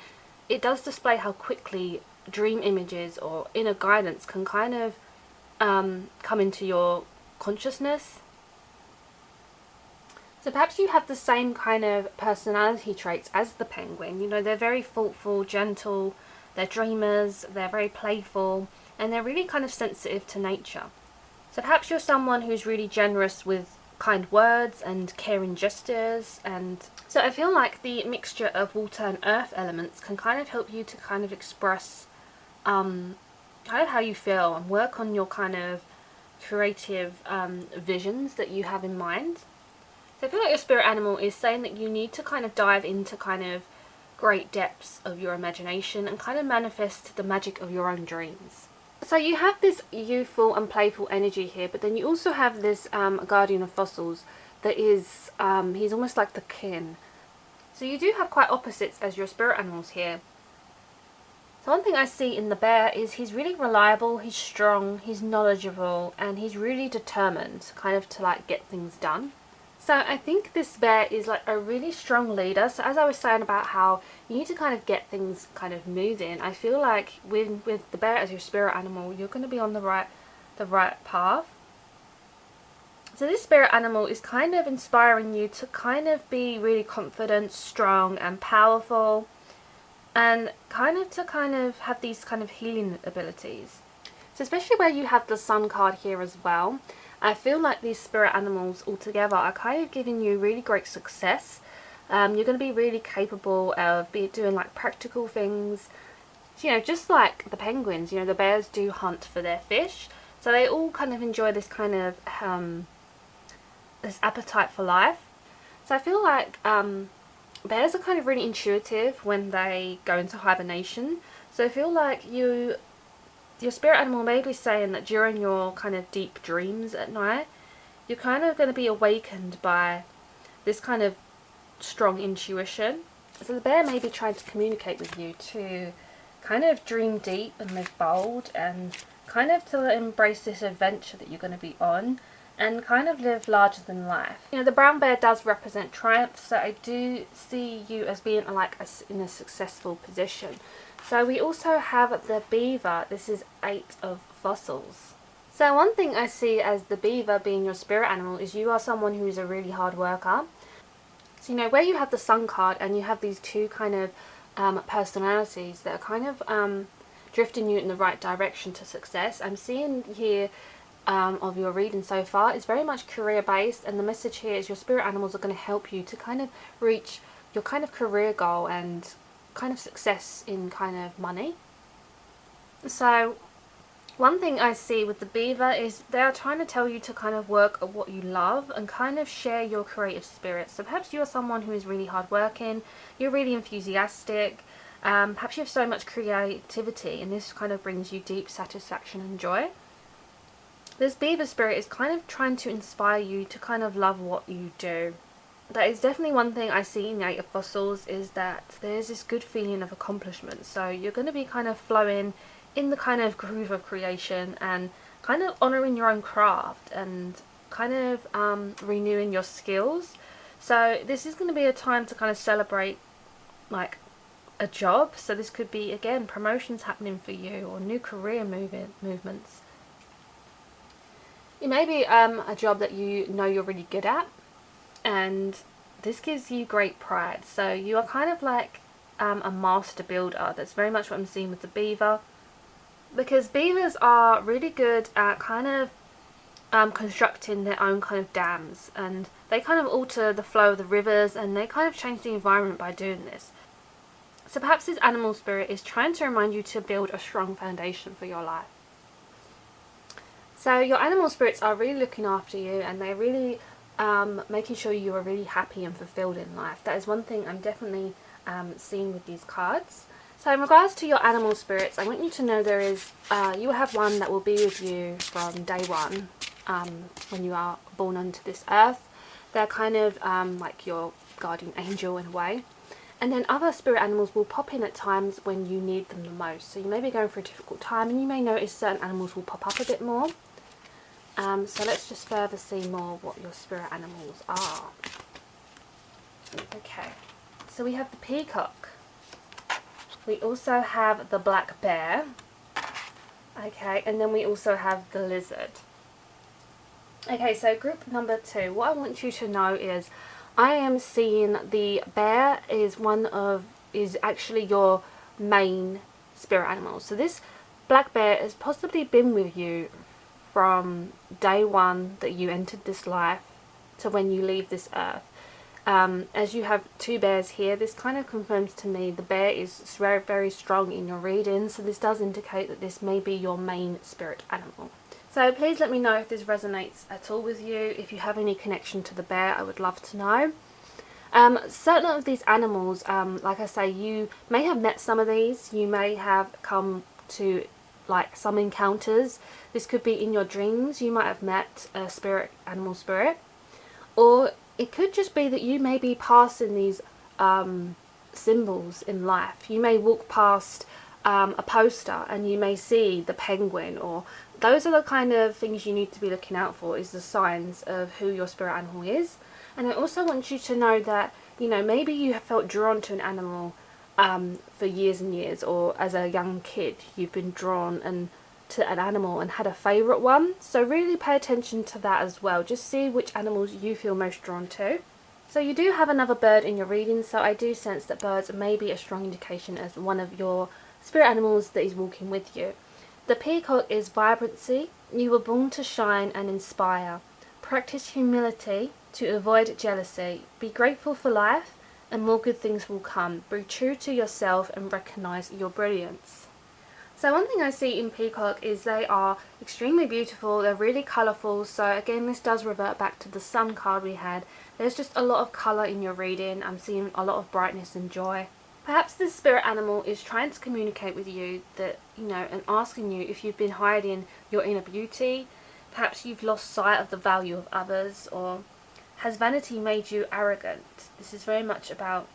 S1: it does display how quickly dream images or inner guidance can kind of come into your consciousness. So perhaps you have the same kind of personality traits as the penguin. You know, they're very thoughtful, gentle, they're dreamers, they're very playful, and they're really kind of sensitive to nature. So perhaps you're someone who's really generous with kind words and caring gestures, and so I feel like the mixture of water and earth elements can kind of help you to kind of express kind of how you feel and work on your kind of creative visions that you have in mind. So I feel like your spirit animal is saying that you need to kind of dive into kind of great depths of your imagination and kind of manifest the magic of your own dreams. So you have this youthful and playful energy here, but then you also have this guardian of fossils that is, he's almost like the kin. So you do have quite opposites as your spirit animals here. So one thing I see in the bear is he's really reliable, he's strong, he's knowledgeable, and he's really determined kind of to like get things done. So I think this bear is like a really strong leader. So as I was saying about how you need to kind of get things kind of moving, I feel like with the bear as your spirit animal, you're going to be on the right path. So this spirit animal is kind of inspiring you to kind of be really confident, strong and powerful, and kind of have these kind of healing abilities. So especially where you have the Sun card here as well, I feel like these spirit animals altogether are kind of giving you really great success. You're going to be really capable of doing like practical things. So, you know, just like the penguins, you know, the bears do hunt for their fish. So they all kind of enjoy this kind of this appetite for life. So I feel like bears are kind of really intuitive when they go into hibernation. So I feel like your spirit animal may be saying that during your kind of deep dreams at night, you're kind of going to be awakened by this kind of strong intuition. So the bear may be trying to communicate with you to kind of dream deep and live bold, and kind of to embrace this adventure that you're going to be on, and kind of live larger than life. You know, the brown bear does represent triumph, so I do see you as being like in a successful position. So we also have the beaver. This is 8 of fossils. So one thing I see as the beaver being your spirit animal is you are someone who is a really hard worker. So, you know, where you have the sun card and you have these two kind of personalities that are kind of drifting you in the right direction to success. I'm seeing here of your reading so far is very much career based, and the message here is your spirit animals are going to help you to kind of reach your kind of career goal and kind of success in kind of money. So one thing I see with the beaver is they are trying to tell you to kind of work at what you love and kind of share your creative spirit. So perhaps you're someone who is really hardworking, you're really enthusiastic, perhaps you have so much creativity, and this kind of brings you deep satisfaction and joy. This beaver spirit is kind of trying to inspire you to kind of love what you do. That is definitely one thing I see in the 8 of fossils, is that there's this good feeling of accomplishment. So you're going to be kind of flowing in the kind of groove of creation and kind of honouring your own craft and kind of renewing your skills. So this is going to be a time to kind of celebrate like a job. So this could be, again, promotions happening for you or new career movements. It may be a job that you know you're really good at, and this gives you great pride. So you are kind of like a master builder. That's very much what I'm seeing with the beaver, because beavers are really good at kind of constructing their own kind of dams, and they kind of alter the flow of the rivers, and they kind of change the environment by doing this. So perhaps this animal spirit is trying to remind you to build a strong foundation for your life. So your animal spirits are really looking after you, and they're really making sure you are really happy and fulfilled in life. That is one thing I'm definitely seeing with these cards. So in regards to your animal spirits, I want you to know there is, you will have one that will be with you from day one when you are born onto this earth. They're kind of like your guardian angel in a way. And then other spirit animals will pop in at times when you need them the most. So you may be going through a difficult time, and you may notice certain animals will pop up a bit more. So let's just further see more what your spirit animals are. Okay, so we have the peacock. We also have the black bear. Okay, and then we also have the lizard. Okay, so group number 2. What I want you to know is I am seeing the bear is actually your main spirit animal. So this black bear has possibly been with you from day one that you entered this life to when you leave this earth. As you have 2 bears here, this kind of confirms to me the bear is very, very strong in your reading. So this does indicate that this may be your main spirit animal. So please let me know if this resonates at all with you. If you have any connection to the bear, I would love to know. Certain of these animals, like I say, you may have met some of these. You may have come to like some encounters. This could be in your dreams. You might have met a animal spirit, or it could just be that you may be passing these symbols in life. You may walk past a poster and you may see the penguin, or those are the kind of things you need to be looking out for, is the signs of who your spirit animal is. And I also want you to know that, you know, maybe you have felt drawn to an animal for years and years, or as a young kid you've been drawn to an animal and had a favourite one. So really pay attention to that as well. Just see which animals you feel most drawn to. So you do have another bird in your reading, so I do sense that birds may be a strong indication as one of your spirit animals that is walking with you. The peacock is vibrancy. You were born to shine and inspire. Practice humility to avoid jealousy. Be grateful for life and more good things will come. Be true to yourself and recognize your brilliance. So one thing I see in Peacock is they are extremely beautiful, they're really colourful, so again this does revert back to the sun card we had. There's just a lot of colour in your reading. I'm seeing a lot of brightness and joy. Perhaps this spirit animal is trying to communicate with you that, and asking you if you've been hiding your inner beauty. Perhaps you've lost sight of the value of others, or has vanity made you arrogant? This is very much about,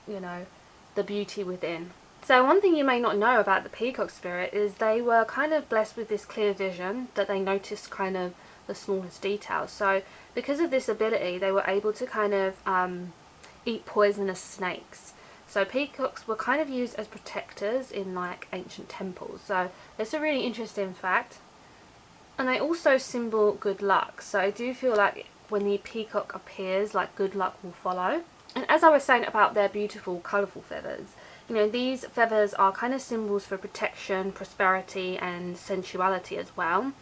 S1: the beauty within. So one thing you may not know about the peacock spirit is they were kind of blessed with this clear vision, that they noticed kind of the smallest details. So because of this ability, they were able to kind of eat poisonous snakes. So peacocks were kind of used as protectors in like ancient temples. So that's a really interesting fact. And they also symbol good luck. So I do feel like when the peacock appears, like good luck will follow. And as I was saying about their beautiful colourful feathers, these feathers are kind of symbols for protection, prosperity and sensuality as well.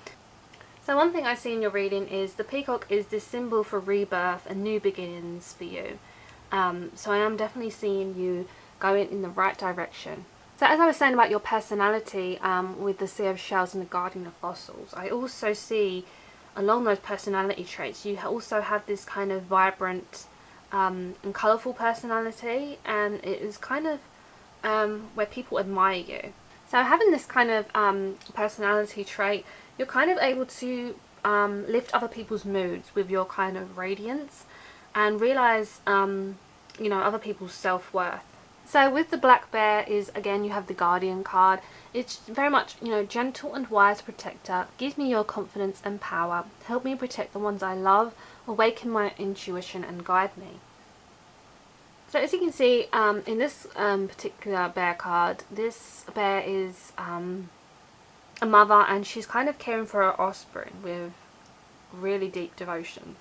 S1: So one thing I see in your reading is the peacock is this symbol for rebirth and new beginnings for you. So I am definitely seeing you going in the right direction. So as I was saying about your personality with the Sea of Shells and the Guardian of Fossils, I also see along those personality traits you also have this kind of vibrant and colourful personality, and it is kind of where people admire you. So having this kind of personality trait, you're kind of able to lift other people's moods with your kind of radiance and realise other people's self-worth. So with the black bear is, again, you have the Guardian card. It's very much, gentle and wise protector. Give me your confidence and power. Help me protect the ones I love. Awaken my intuition and guide me. So as you can see, in this particular bear card, this bear is a mother, and she's kind of caring for her offspring with really deep devotion.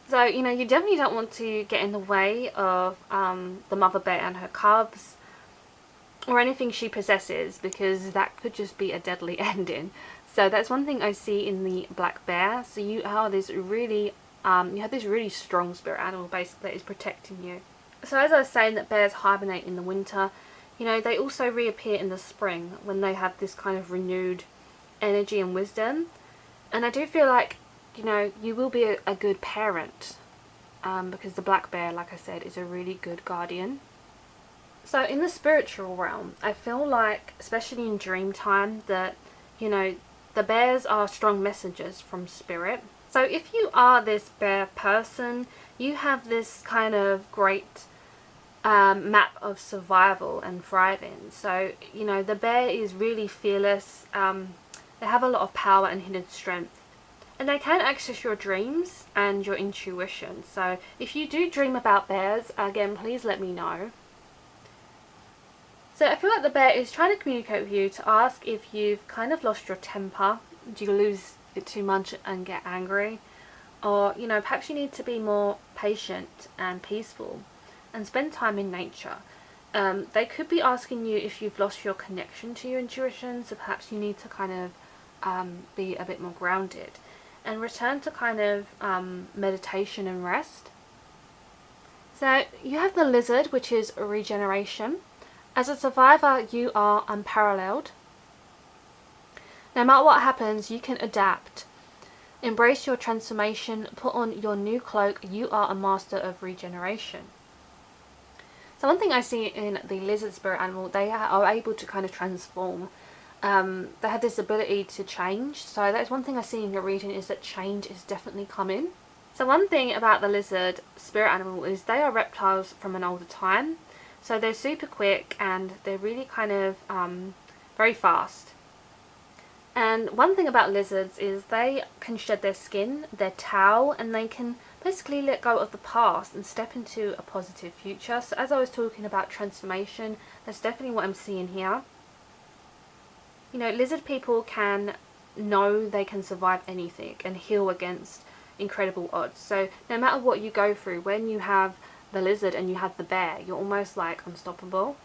S1: So, you definitely don't want to get in the way of the mother bear and her cubs or anything she possesses, because that could just be a deadly ending. So that's one thing I see in the black bear. So you have this really strong spirit animal basically that is protecting you. So as I was saying that bears hibernate in the winter, they also reappear in the spring when they have this kind of renewed energy and wisdom. And I do feel like, you will be a good parent because the black bear, like I said, is a really good guardian. So in the spiritual realm, I feel like, especially in dream time, that, the bears are strong messengers from spirit. So if you are this bear person, you have this kind of great map of survival and thriving. So, the bear is really fearless. They have a lot of power and hidden strength. And they can access your dreams and your intuition. So if you do dream about bears, again, please let me know. So I feel like the bear is trying to communicate with you to ask if you've kind of lost your temper. Do you lose it too much and get angry? Or, perhaps you need to be more patient and peaceful and spend time in nature. They could be asking you if you've lost your connection to your intuition. So perhaps you need to kind of be a bit more grounded and return to kind of meditation and rest. So you have the lizard, which is regeneration. As a survivor, you are unparalleled. No matter what happens, you can adapt. Embrace your transformation, put on your new cloak. You are a master of regeneration. So one thing I see in the lizard spirit animal, they are able to kind of transform. They have this ability to change. So that's one thing I see in your reading, is that change is definitely coming. So one thing about the lizard spirit animal is they are reptiles from an older time. So they're super quick and they're really kind of very fast. And one thing about lizards is they can shed their skin, their tail, and they can basically let go of the past and step into a positive future. So as I was talking about transformation, that's definitely what I'm seeing here. Lizard people can know they can survive anything and heal against incredible odds. So no matter what you go through, when you have the lizard and you have the bear, you're almost like unstoppable.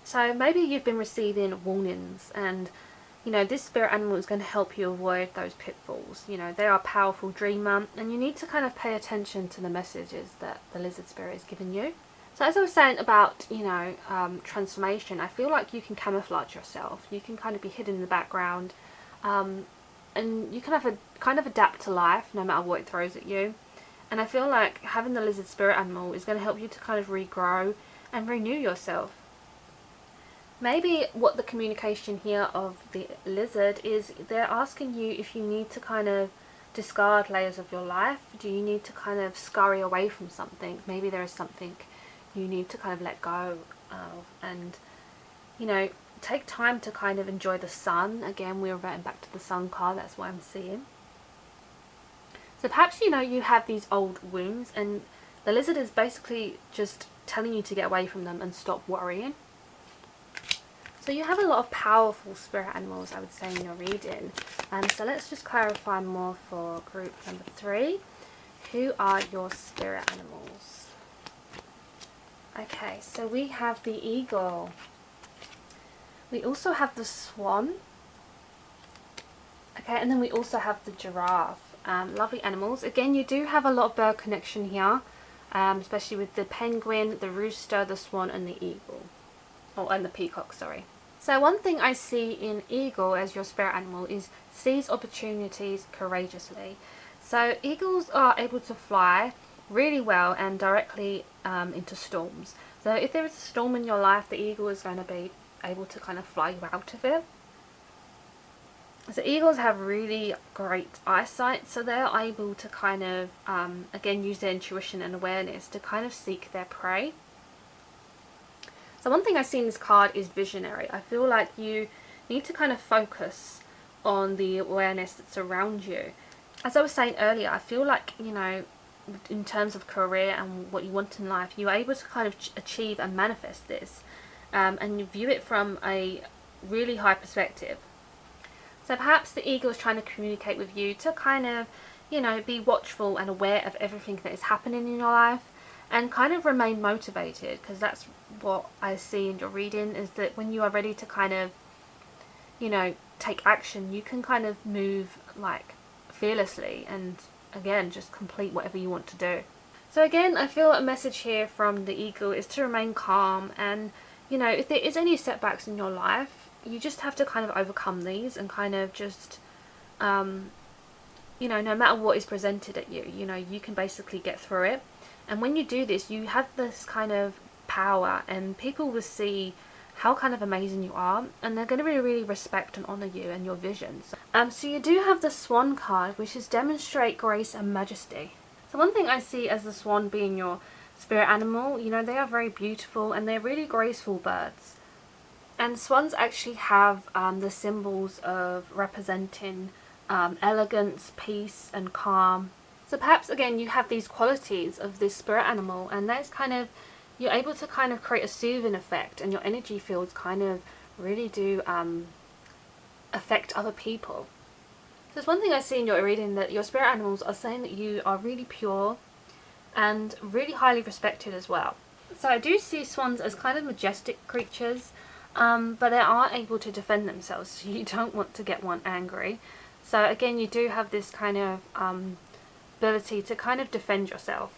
S1: So maybe you've been receiving warnings, and this spirit animal is going to help you avoid those pitfalls. They are a powerful dreamer, and you need to kind of pay attention to the messages that the lizard spirit is giving you. So as I was saying about, transformation, I feel like you can camouflage yourself. You can kind of be hidden in the background, and you can kind of adapt to life no matter what it throws at you. And I feel like having the lizard spirit animal is going to help you to kind of regrow and renew yourself. Maybe what the communication here of the lizard is, they're asking you if you need to kind of discard layers of your life. Do you need to kind of scurry away from something? Maybe there is something you need to kind of let go of, and take time to kind of enjoy the sun. Again, we're reverting back to the sun card, that's what I'm seeing. So perhaps you have these old wounds, and the lizard is basically just telling you to get away from them and stop worrying. So you have a lot of powerful spirit animals, I would say, in your reading. So let's just clarify more for group number 3. Who are your spirit animals? Okay, so we have the eagle. We also have the swan. Okay, and then we also have the giraffe. Lovely animals. Again, you do have a lot of bird connection here, especially with the penguin, the rooster, the swan, and the eagle. Oh, and the peacock, sorry. So one thing I see in eagle as your spirit animal is seize opportunities courageously. So eagles are able to fly really well and directly into storms. So if there is a storm in your life, the eagle is going to be able to kind of fly you out of it. So eagles have really great eyesight, so they're able to kind of, again, use their intuition and awareness to kind of seek their prey. So one thing I see in this card is visionary. I feel like you need to kind of focus on the awareness that's around you. As I was saying earlier, I feel like, in terms of career and what you want in life, you're able to kind of achieve and manifest this, and you view it from a really high perspective. So perhaps the eagle is trying to communicate with you to kind of, be watchful and aware of everything that is happening in your life, and kind of remain motivated, because that's what I see in your reading, is that when you are ready to kind of, take action, you can kind of move like fearlessly and, again, just complete whatever you want to do. So again, I feel a message here from the eagle is to remain calm, and if there is any setbacks in your life, you just have to kind of overcome these and kind of just no matter what is presented at you, you can basically get through it. And when you do this, you have this kind of power, and people will see how kind of amazing you are, and they're going to really respect and honour you and your visions. So you do have the swan card, which is demonstrate grace and majesty. So one thing I see as the swan being your spirit animal, they are very beautiful and they're really graceful birds. And swans actually have the symbols of representing elegance, peace and calm. So perhaps again you have these qualities of this spirit animal, and that's kind of, you're able to kind of create a soothing effect, and your energy fields kind of really do affect other people. So there's one thing I see in your reading, that your spirit animals are saying that you are really pure and really highly respected as well. So I do see swans as kind of majestic creatures, but they are able to defend themselves, so you don't want to get one angry. So again, you do have this kind of ability to kind of defend yourself.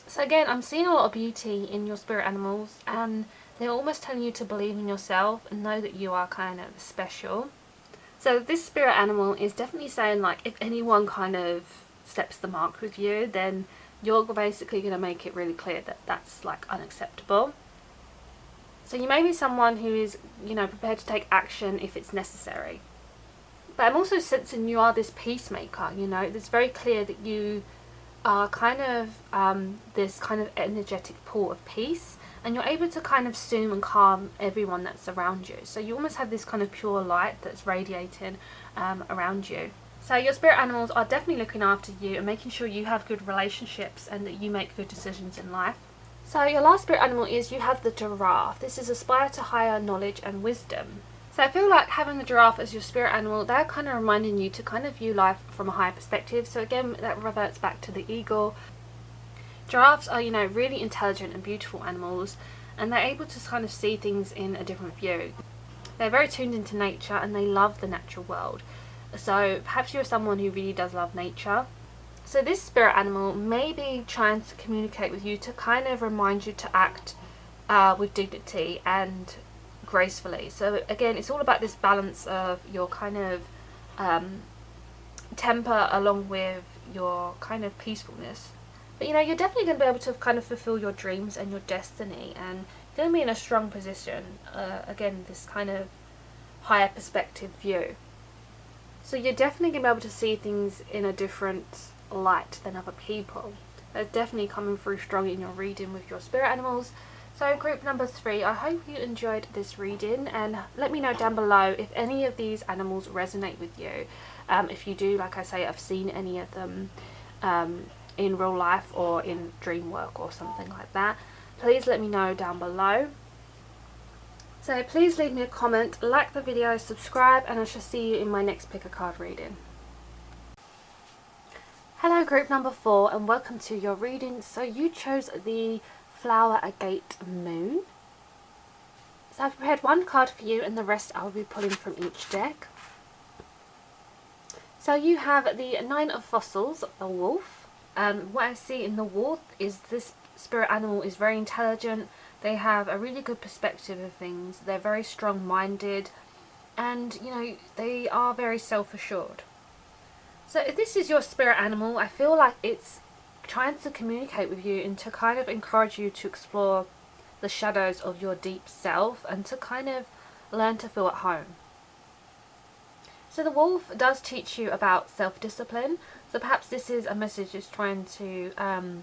S1: So again, I'm seeing a lot of beauty in your spirit animals, and they're almost telling you to believe in yourself and know that you are kind of special. So this spirit animal is definitely saying, like, if anyone kind of steps the mark with you, then you're basically going to make it really clear that that's like unacceptable. So you may be someone who is, prepared to take action if it's necessary. But I'm also sensing you are this peacemaker, it's very clear that you are kind of this kind of energetic pool of peace, and you're able to kind of soothe and calm everyone that's around you. So you almost have this kind of pure light that's radiating around you. So your spirit animals are definitely looking after you and making sure you have good relationships and that you make good decisions in life. So your last spirit animal is, you have the giraffe. This is aspire to higher knowledge and wisdom. So I feel like having the giraffe as your spirit animal, they're kind of reminding you to kind of view life from a higher perspective. So again, that reverts back to the eagle. Giraffes are, really intelligent and beautiful animals, and they're able to kind of see things in a different view. They're very tuned into nature and they love the natural world. So perhaps you're someone who really does love nature. So this spirit animal may be trying to communicate with you to kind of remind you to act with dignity and gracefully. So again, it's all about this balance of your kind of temper along with your kind of peacefulness. But you know, you're definitely going to be able to kind of fulfill your dreams and your destiny, and you're going to be in a strong position. Again, this kind of higher perspective view. So you're definitely going to be able to see things in a different light than other people. That's definitely coming through strong in your reading with your spirit animals. So group number 3, I hope you enjoyed this reading, and let me know down below if any of these animals resonate with you. If you do, like I say, I've seen any of them in real life or in dream work or something like that, please let me know down below. So please leave me a comment, like the video, subscribe, and I shall see you in my next pick a card reading. Hello group number 4, and welcome to your reading. So you chose the Flower Agate Moon. So I've prepared one card for you and the rest I'll be pulling from each deck. So you have the 9 of Fossils, the wolf. What I see in the wolf is this spirit animal is very intelligent. They have a really good perspective of things. They're very strong-minded, and you know, they are very self-assured. So if this is your spirit animal, I feel like it's trying to communicate with you and to kind of encourage you to explore the shadows of your deep self and to kind of learn to feel at home. So the wolf does teach you about self-discipline, so perhaps this is a message it's trying to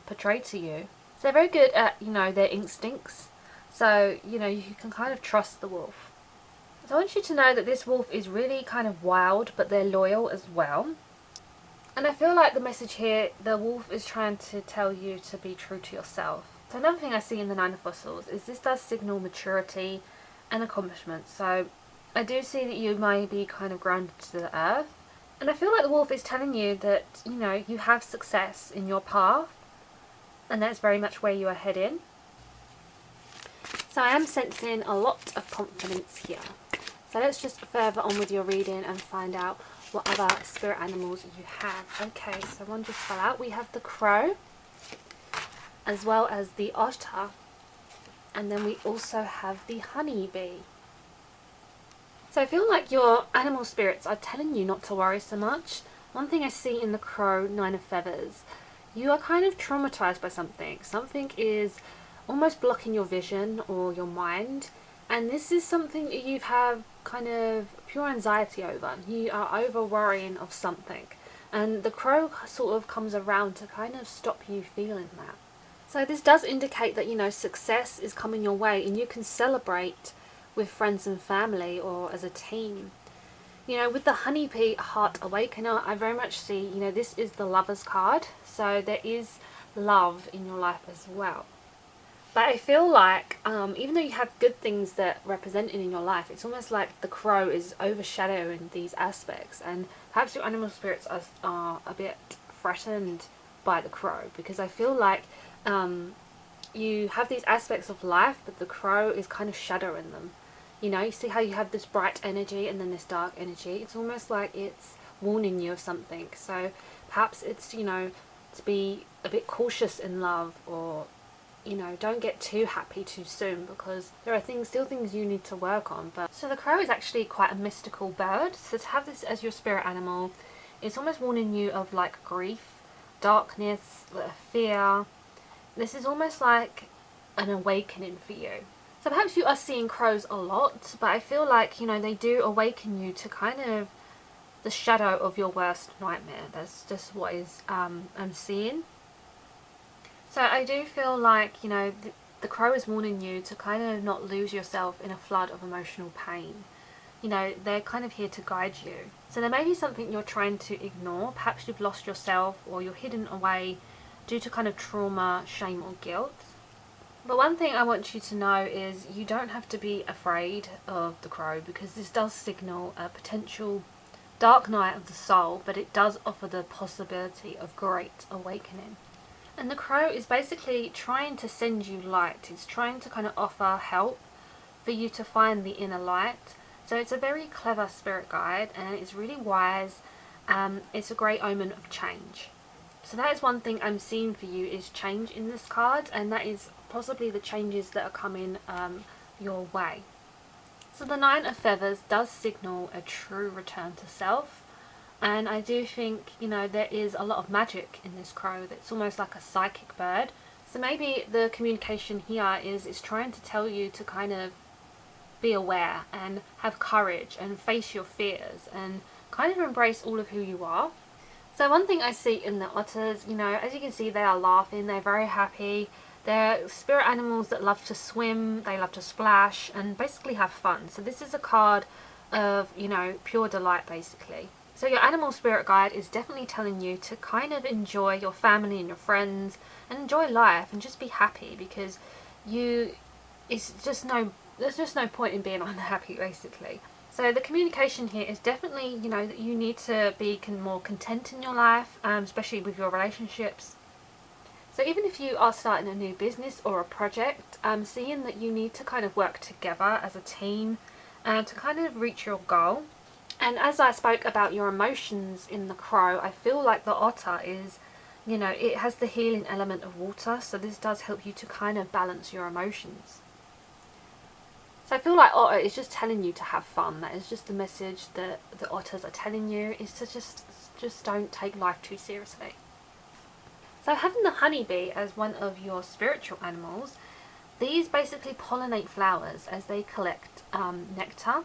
S1: portray to you. So they're very good at, you know, their instincts, so you know, you can kind of trust the wolf. So I want you to know that this wolf is really kind of wild, but they're loyal as well. And I feel like the message here, the wolf is trying to tell you to be true to yourself. So another thing I see in the 9 of Fossils is this does signal maturity and accomplishment. So I do see that you may be kind of grounded to the earth. And I feel like the wolf is telling you that, you know, you have success in your path. And that's very much where you are heading. So I am sensing a lot of confidence here. So let's just further on with your reading and find out what other spirit animals you have. Okay, so one just fell out. We have the crow, as well as the otter, and then we also have the honeybee. So I feel like your animal spirits are telling you not to worry so much. One thing I see in the crow, 9 of Feathers, you are kind of traumatized by something. Something is almost blocking your vision or your mind, and this is something that you have kind of pure anxiety over. You are over worrying of something, and the crow sort of comes around to kind of stop you feeling that. So this does indicate that, you know, success is coming your way and you can celebrate with friends and family or as a team. You know, with the honeybee heart awakener, I very much see, you know, this is the Lovers card, so there is love in your life as well. But I feel like even though you have good things that represented in your life, it's almost like the crow is overshadowing these aspects, and perhaps your animal spirits are a bit threatened by the crow, because I feel like you have these aspects of life, but the crow is kind of shadowing them. You know, you see how you have this bright energy and then this dark energy. It's almost like it's warning you of something. So perhaps it's, you know, to be a bit cautious in love, or, you know, don't get too happy too soon, because there are still things you need to work on. But so the crow is actually quite a mystical bird. So to have this as your spirit animal, it's almost warning you of like grief, darkness, fear. This is almost like an awakening for you. So perhaps you are seeing crows a lot, but I feel like, you know, they do awaken you to kind of the shadow of your worst nightmare. That's just what is I'm seeing. So I do feel like, you know, the crow is warning you to kind of not lose yourself in a flood of emotional pain. You know, they're kind of here to guide you. So there may be something you're trying to ignore. Perhaps you've lost yourself, or you're hidden away due to kind of trauma, shame or guilt. But one thing I want you to know is you don't have to be afraid of the crow, because this does signal a potential dark night of the soul, but it does offer the possibility of great awakening. And the crow is basically trying to send you light. It's trying to kind of offer help for you to find the inner light. So it's a very clever spirit guide, and it's really wise. It's a great omen of change. So that is one thing I'm seeing for you, is change in this card, and that is possibly the changes that are coming your way. So the Nine of Feathers does signal a true return to self, and I do think, you know, there is a lot of magic in this crow. It's almost like a psychic bird. So maybe the communication here is trying to tell you to kind of be aware and have courage and face your fears and kind of embrace all of who you are. So one thing I see in the otters, you know, as you can see, they are laughing, they're very happy. They're spirit animals that love to swim, they love to splash and basically have fun. So this is a card of, you know, pure delight basically. So your animal spirit guide is definitely telling you to kind of enjoy your family and your friends and enjoy life and just be happy, because there's just no point in being unhappy basically. So the communication here is definitely, you know, that you need to be more content in your life, especially with your relationships. So even if you are starting a new business or a project, seeing that you need to kind of work together as a team to kind of reach your goal. And as I spoke about your emotions in the crow, I feel like the otter is, you know, it has the healing element of water, so this does help you to kind of balance your emotions. So I feel like otter is just telling you to have fun. That is just the message that the otters are telling you, is to just don't take life too seriously. So having the honeybee as one of your spiritual animals, these basically pollinate flowers as they collect nectar.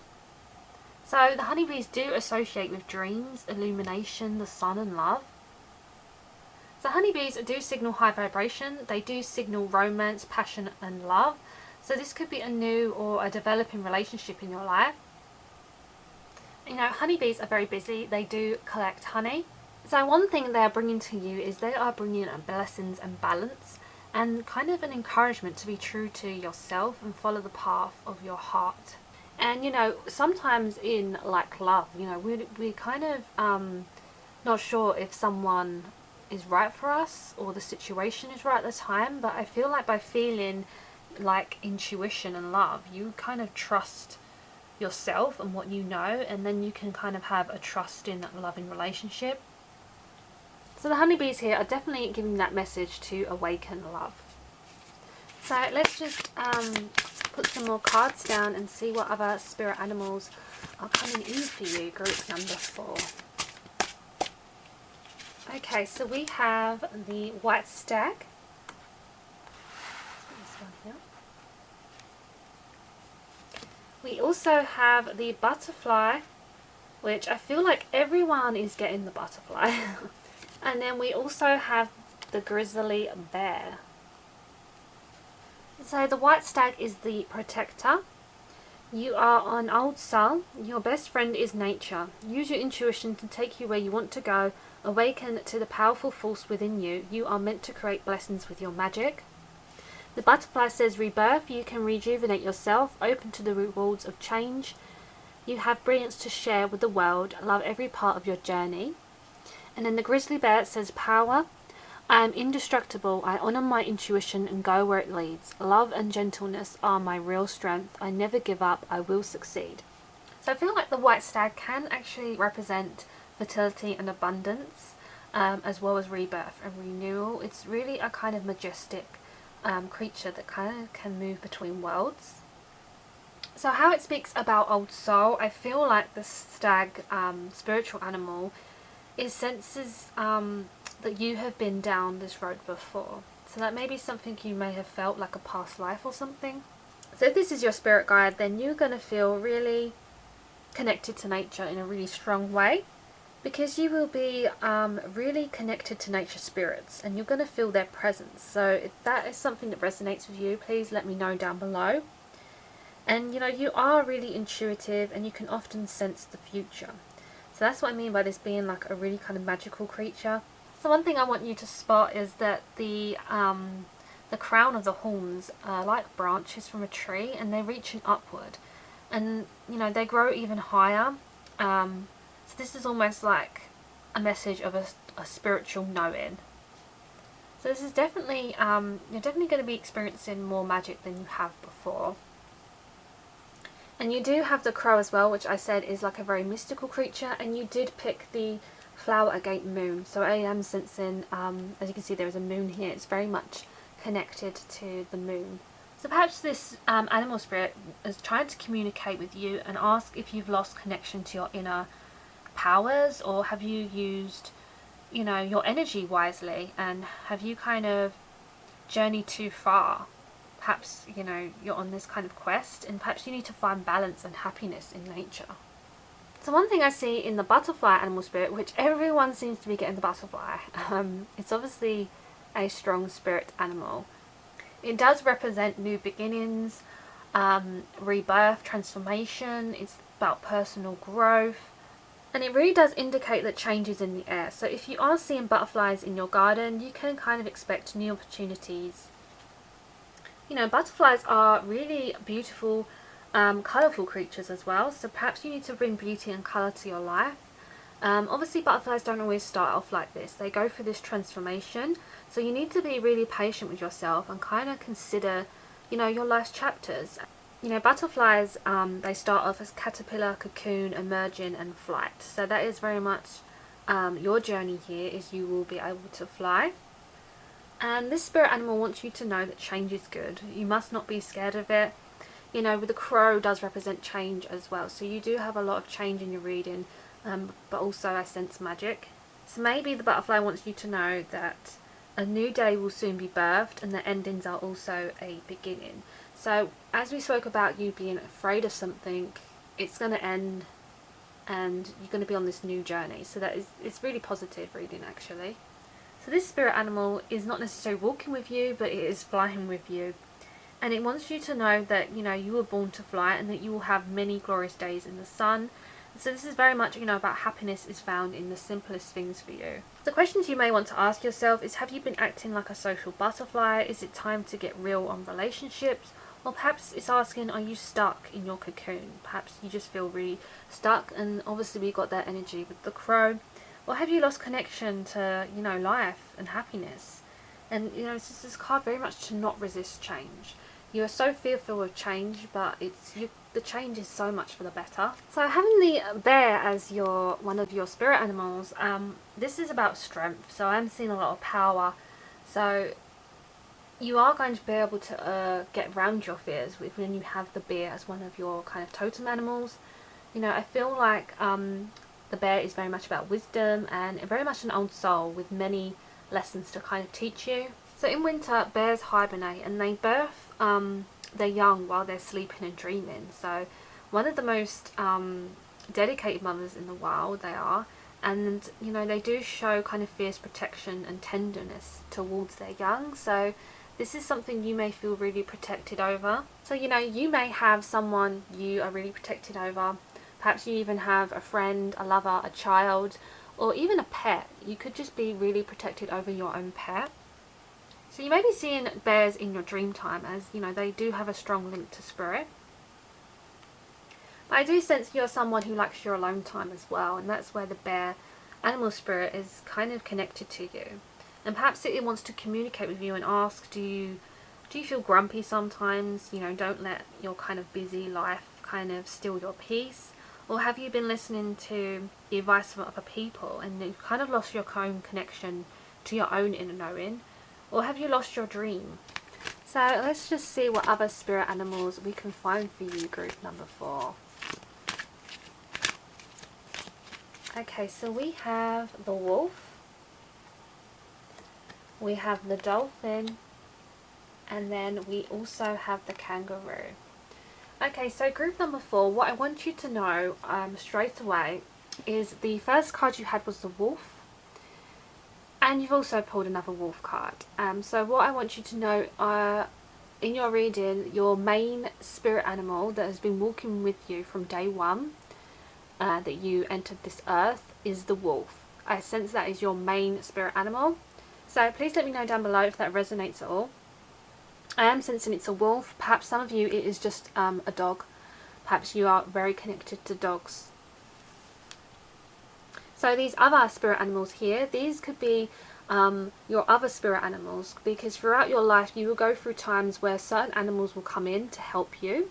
S1: So the honeybees do associate with dreams, illumination, the sun and love. So honeybees do signal high vibration. They do signal romance, passion and love. So this could be a new or a developing relationship in your life. You know, honeybees are very busy. They do collect honey. So one thing they are bringing to you is they are bringing blessings and balance and kind of an encouragement to be true to yourself and follow the path of your heart. And you know, sometimes in like love, you know, we're kind of not sure if someone is right for us or the situation is right at the time, but I feel like by feeling like intuition and love, you kind of trust yourself and what you know, and then you can kind of have a trust in that loving relationship. So the honeybees here are definitely giving that message to awaken love. So let's just put some more cards down and see what other spirit animals are coming in for you, group number 4. Okay, so we have the white stag. This one here. We also have the butterfly, which I feel like everyone is getting the butterfly. And then we also have the grizzly bear. So the white stag is the protector. You are an old soul. Your best friend is nature. Use your intuition to take you where you want to go. Awaken to the powerful force within you. You are meant to create blessings with your magic. The butterfly says rebirth. You can rejuvenate yourself. Open to the rewards of change. You have brilliance to share with the world. Love every part of your journey. And then the grizzly bear says power. I am indestructible. I honour my intuition and go where it leads. Love and gentleness are my real strength. I never give up. I will succeed. So I feel like the white stag can actually represent fertility and abundance, as well as rebirth and renewal. It's really a kind of majestic creature that kind of can move between worlds. So how it speaks about old soul, I feel like the stag spiritual animal is senses that you have been down this road before. So that may be something you may have felt, like a past life or something. So if this is your spirit guide, then you're going to feel really connected to nature in a really strong way, because you will be really connected to nature spirits and you're going to feel their presence. So if that is something that resonates with you, please let me know down below. And you know, you are really intuitive and you can often sense the future. So that's what I mean by this being like a really kind of magical creature. So one thing I want you to spot is that the crown of the horns are like branches from a tree, and they're reaching upward, and you know, they grow even higher. So this is almost like a message of a spiritual knowing. So this is definitely you're definitely going to be experiencing more magic than you have before. And you do have the crow as well, which I said is like a very mystical creature, and you did pick the flower agate moon. So I am sensing, as you can see, there is a moon here. It's very much connected to the moon. So perhaps this animal spirit is trying to communicate with you and ask if you've lost connection to your inner powers, or have you used, you know, your energy wisely, and have you kind of journeyed too far. Perhaps, you know, you're on this kind of quest, and perhaps you need to find balance and happiness in nature. So one thing I see in the butterfly animal spirit, which everyone seems to be getting the butterfly, it's obviously a strong spirit animal. It does represent new beginnings, rebirth, transformation. It's about personal growth, and it really does indicate that change is in the air. So if you are seeing butterflies in your garden, you can kind of expect new opportunities. You know, butterflies are really beautiful, colourful creatures as well, so perhaps you need to bring beauty and colour to your life. Obviously butterflies don't always start off like this. They go through this transformation, so you need to be really patient with yourself and kind of consider, you know, your life's chapters. You know, butterflies, they start off as caterpillar, cocoon, emerging and flight. So that is very much your journey here, is you will be able to fly. And this spirit animal wants you to know that change is good. You must not be scared of it. You know, the crow does represent change as well. So you do have a lot of change in your reading, but also I sense magic. So maybe the butterfly wants you to know that a new day will soon be birthed, and the endings are also a beginning. So as we spoke about you being afraid of something, it's going to end and you're going to be on this new journey. So it's really positive reading actually. So this spirit animal is not necessarily walking with you, but it is flying with you. And it wants you to know that, you know, you were born to fly and that you will have many glorious days in the sun. So this is very much, you know, about happiness is found in the simplest things for you. The questions you may want to ask yourself is, have you been acting like a social butterfly? Is it time to get real on relationships? Or perhaps it's asking, are you stuck in your cocoon? Perhaps you just feel really stuck, and obviously we got that energy with the crow. Or have you lost connection to, you know, life and happiness? And, you know, it's this card very much to not resist change. You are so fearful of change, but the change is so much for the better. So having the bear as one of your spirit animals, this is about strength. So I'm seeing a lot of power. So you are going to be able to get around your fears when you have the bear as one of your kind of totem animals. You know, I feel like the bear is very much about wisdom and very much an old soul with many lessons to kind of teach you. So in winter, bears hibernate and they birth their young while they're sleeping and dreaming. So one of the most dedicated mothers in the wild they are, and you know, they do show kind of fierce protection and tenderness towards their young. So this is something you may feel really protected over. So, you know, you may have someone you are really protected over. Perhaps you even have a friend, a lover, a child, or even a pet. You could just be really protected over your own pet. So you may be seeing bears in your dream time, as, you know, they do have a strong link to spirit. But I do sense you're someone who likes your alone time as well, and that's where the bear animal spirit is kind of connected to you. And perhaps it wants to communicate with you and ask, do you feel grumpy sometimes? You know, don't let your kind of busy life kind of steal your peace. Or have you been listening to the advice of other people and you've kind of lost your own connection to your own inner knowing? Or have you lost your dream? So let's just see what other spirit animals we can find for you, group number 4. Okay, so we have the wolf, we have the dolphin, and then we also have the kangaroo. Okay, so group number 4, what I want you to know straight away is the first card you had was the wolf, and you've also pulled another wolf card. So what I want you to know, in your reading, your main spirit animal that has been walking with you from day one, that you entered this earth, is the wolf. I sense that is your main spirit animal. So please let me know down below if that resonates at all. I am sensing it's a wolf. Perhaps some of you it is just a dog. Perhaps you are very connected to dogs. So these other spirit animals here, these could be your other spirit animals, because throughout your life you will go through times where certain animals will come in to help you,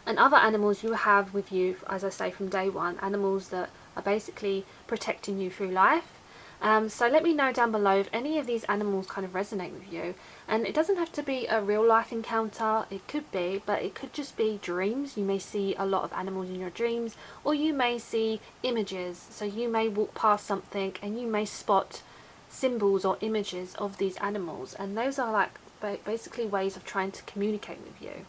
S1: and other animals you have with you, as I say, from day one, animals that are basically protecting you through life. So let me know down below if any of these animals kind of resonate with you. And it doesn't have to be a real life encounter, it could be, but it could just be dreams. You may see a lot of animals in your dreams, or you may see images. So you may walk past something and you may spot symbols or images of these animals, and those are like basically ways of trying to communicate with you.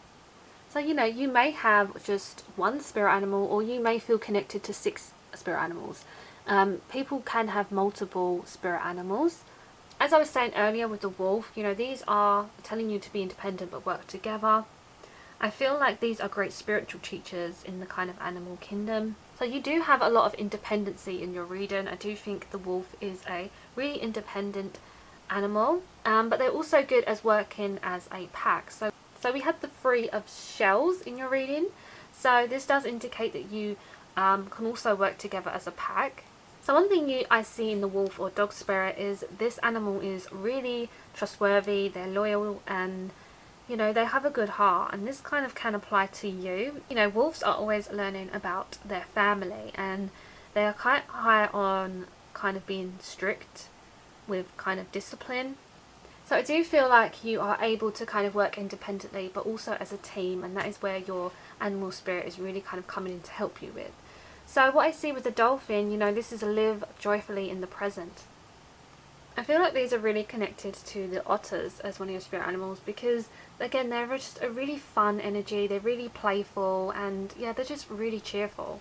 S1: So you know, you may have just one spirit animal, or you may feel connected to 6 spirit animals. People can have multiple spirit animals. As I was saying earlier with the wolf, you know, these are telling you to be independent but work together. I feel like these are great spiritual teachers in the kind of animal kingdom. So you do have a lot of independency in your reading. I do think the wolf is a really independent animal, but they're also good as working as a pack. So we had the 3 of shells in your reading. So this does indicate that you can also work together as a pack. So one thing I see in the wolf or dog spirit is this animal is really trustworthy, they're loyal, and you know, they have a good heart, and this kind of can apply to you. You know, wolves are always learning about their family, and they are quite high on kind of being strict with kind of discipline. So I do feel like you are able to kind of work independently but also as a team, and that is where your animal spirit is really kind of coming in to help you with. So what I see with the dolphin, you know, this is a live joyfully in the present. I feel like these are really connected to the otters as one of your spirit animals, because again, they're just a really fun energy, they're really playful, and yeah, they're just really cheerful.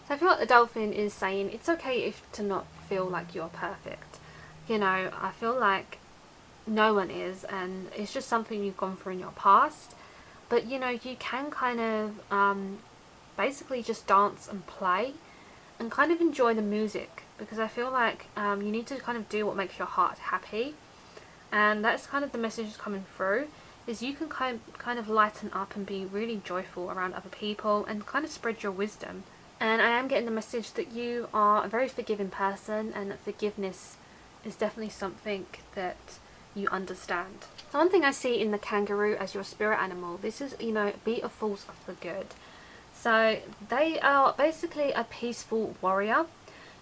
S1: So I feel like the dolphin is saying it's okay to not feel like you're perfect. You know, I feel like no one is, and it's just something you've gone through in your past, but you know, you can kind of basically just dance and play and kind of enjoy the music, because I feel like you need to kind of do what makes your heart happy, and that's kind of the message coming through, is you can kind of lighten up and be really joyful around other people and kind of spread your wisdom. And I am getting the message that you are a very forgiving person, and that forgiveness is definitely something that you understand. So one thing I see in the kangaroo as your spirit animal, this is, you know, be a force for good. So they are basically a peaceful warrior.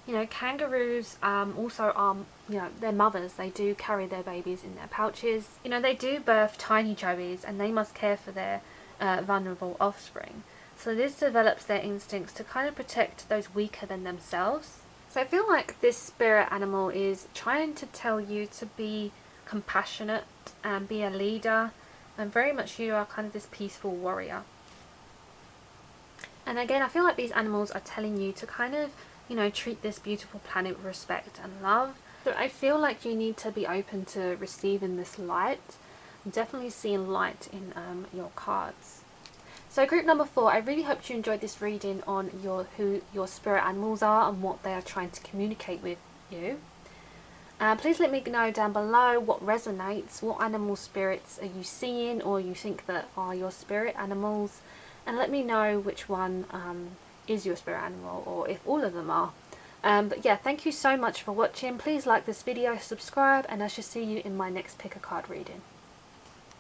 S1: You know, kangaroos also are, you know, their mothers, they do carry their babies in their pouches. You know, they do birth tiny joeys, and they must care for their vulnerable offspring. So this develops their instincts to kind of protect those weaker than themselves. So I feel like this spirit animal is trying to tell you to be compassionate and be a leader, and very much you are kind of this peaceful warrior. And again, I feel like these animals are telling you to kind of, you know, treat this beautiful planet with respect and love. So I feel like you need to be open to receiving this light. I'm definitely seeing light in your cards. So group number 4, I really hope you enjoyed this reading on who your spirit animals are and what they are trying to communicate with you. Please let me know down below what resonates, what animal spirits are you seeing or you think that are your spirit animals, and let me know which one is your spirit animal, or if all of them are. But yeah, thank you so much for watching. Please like this video, subscribe, and I shall see you in my next pick a card reading.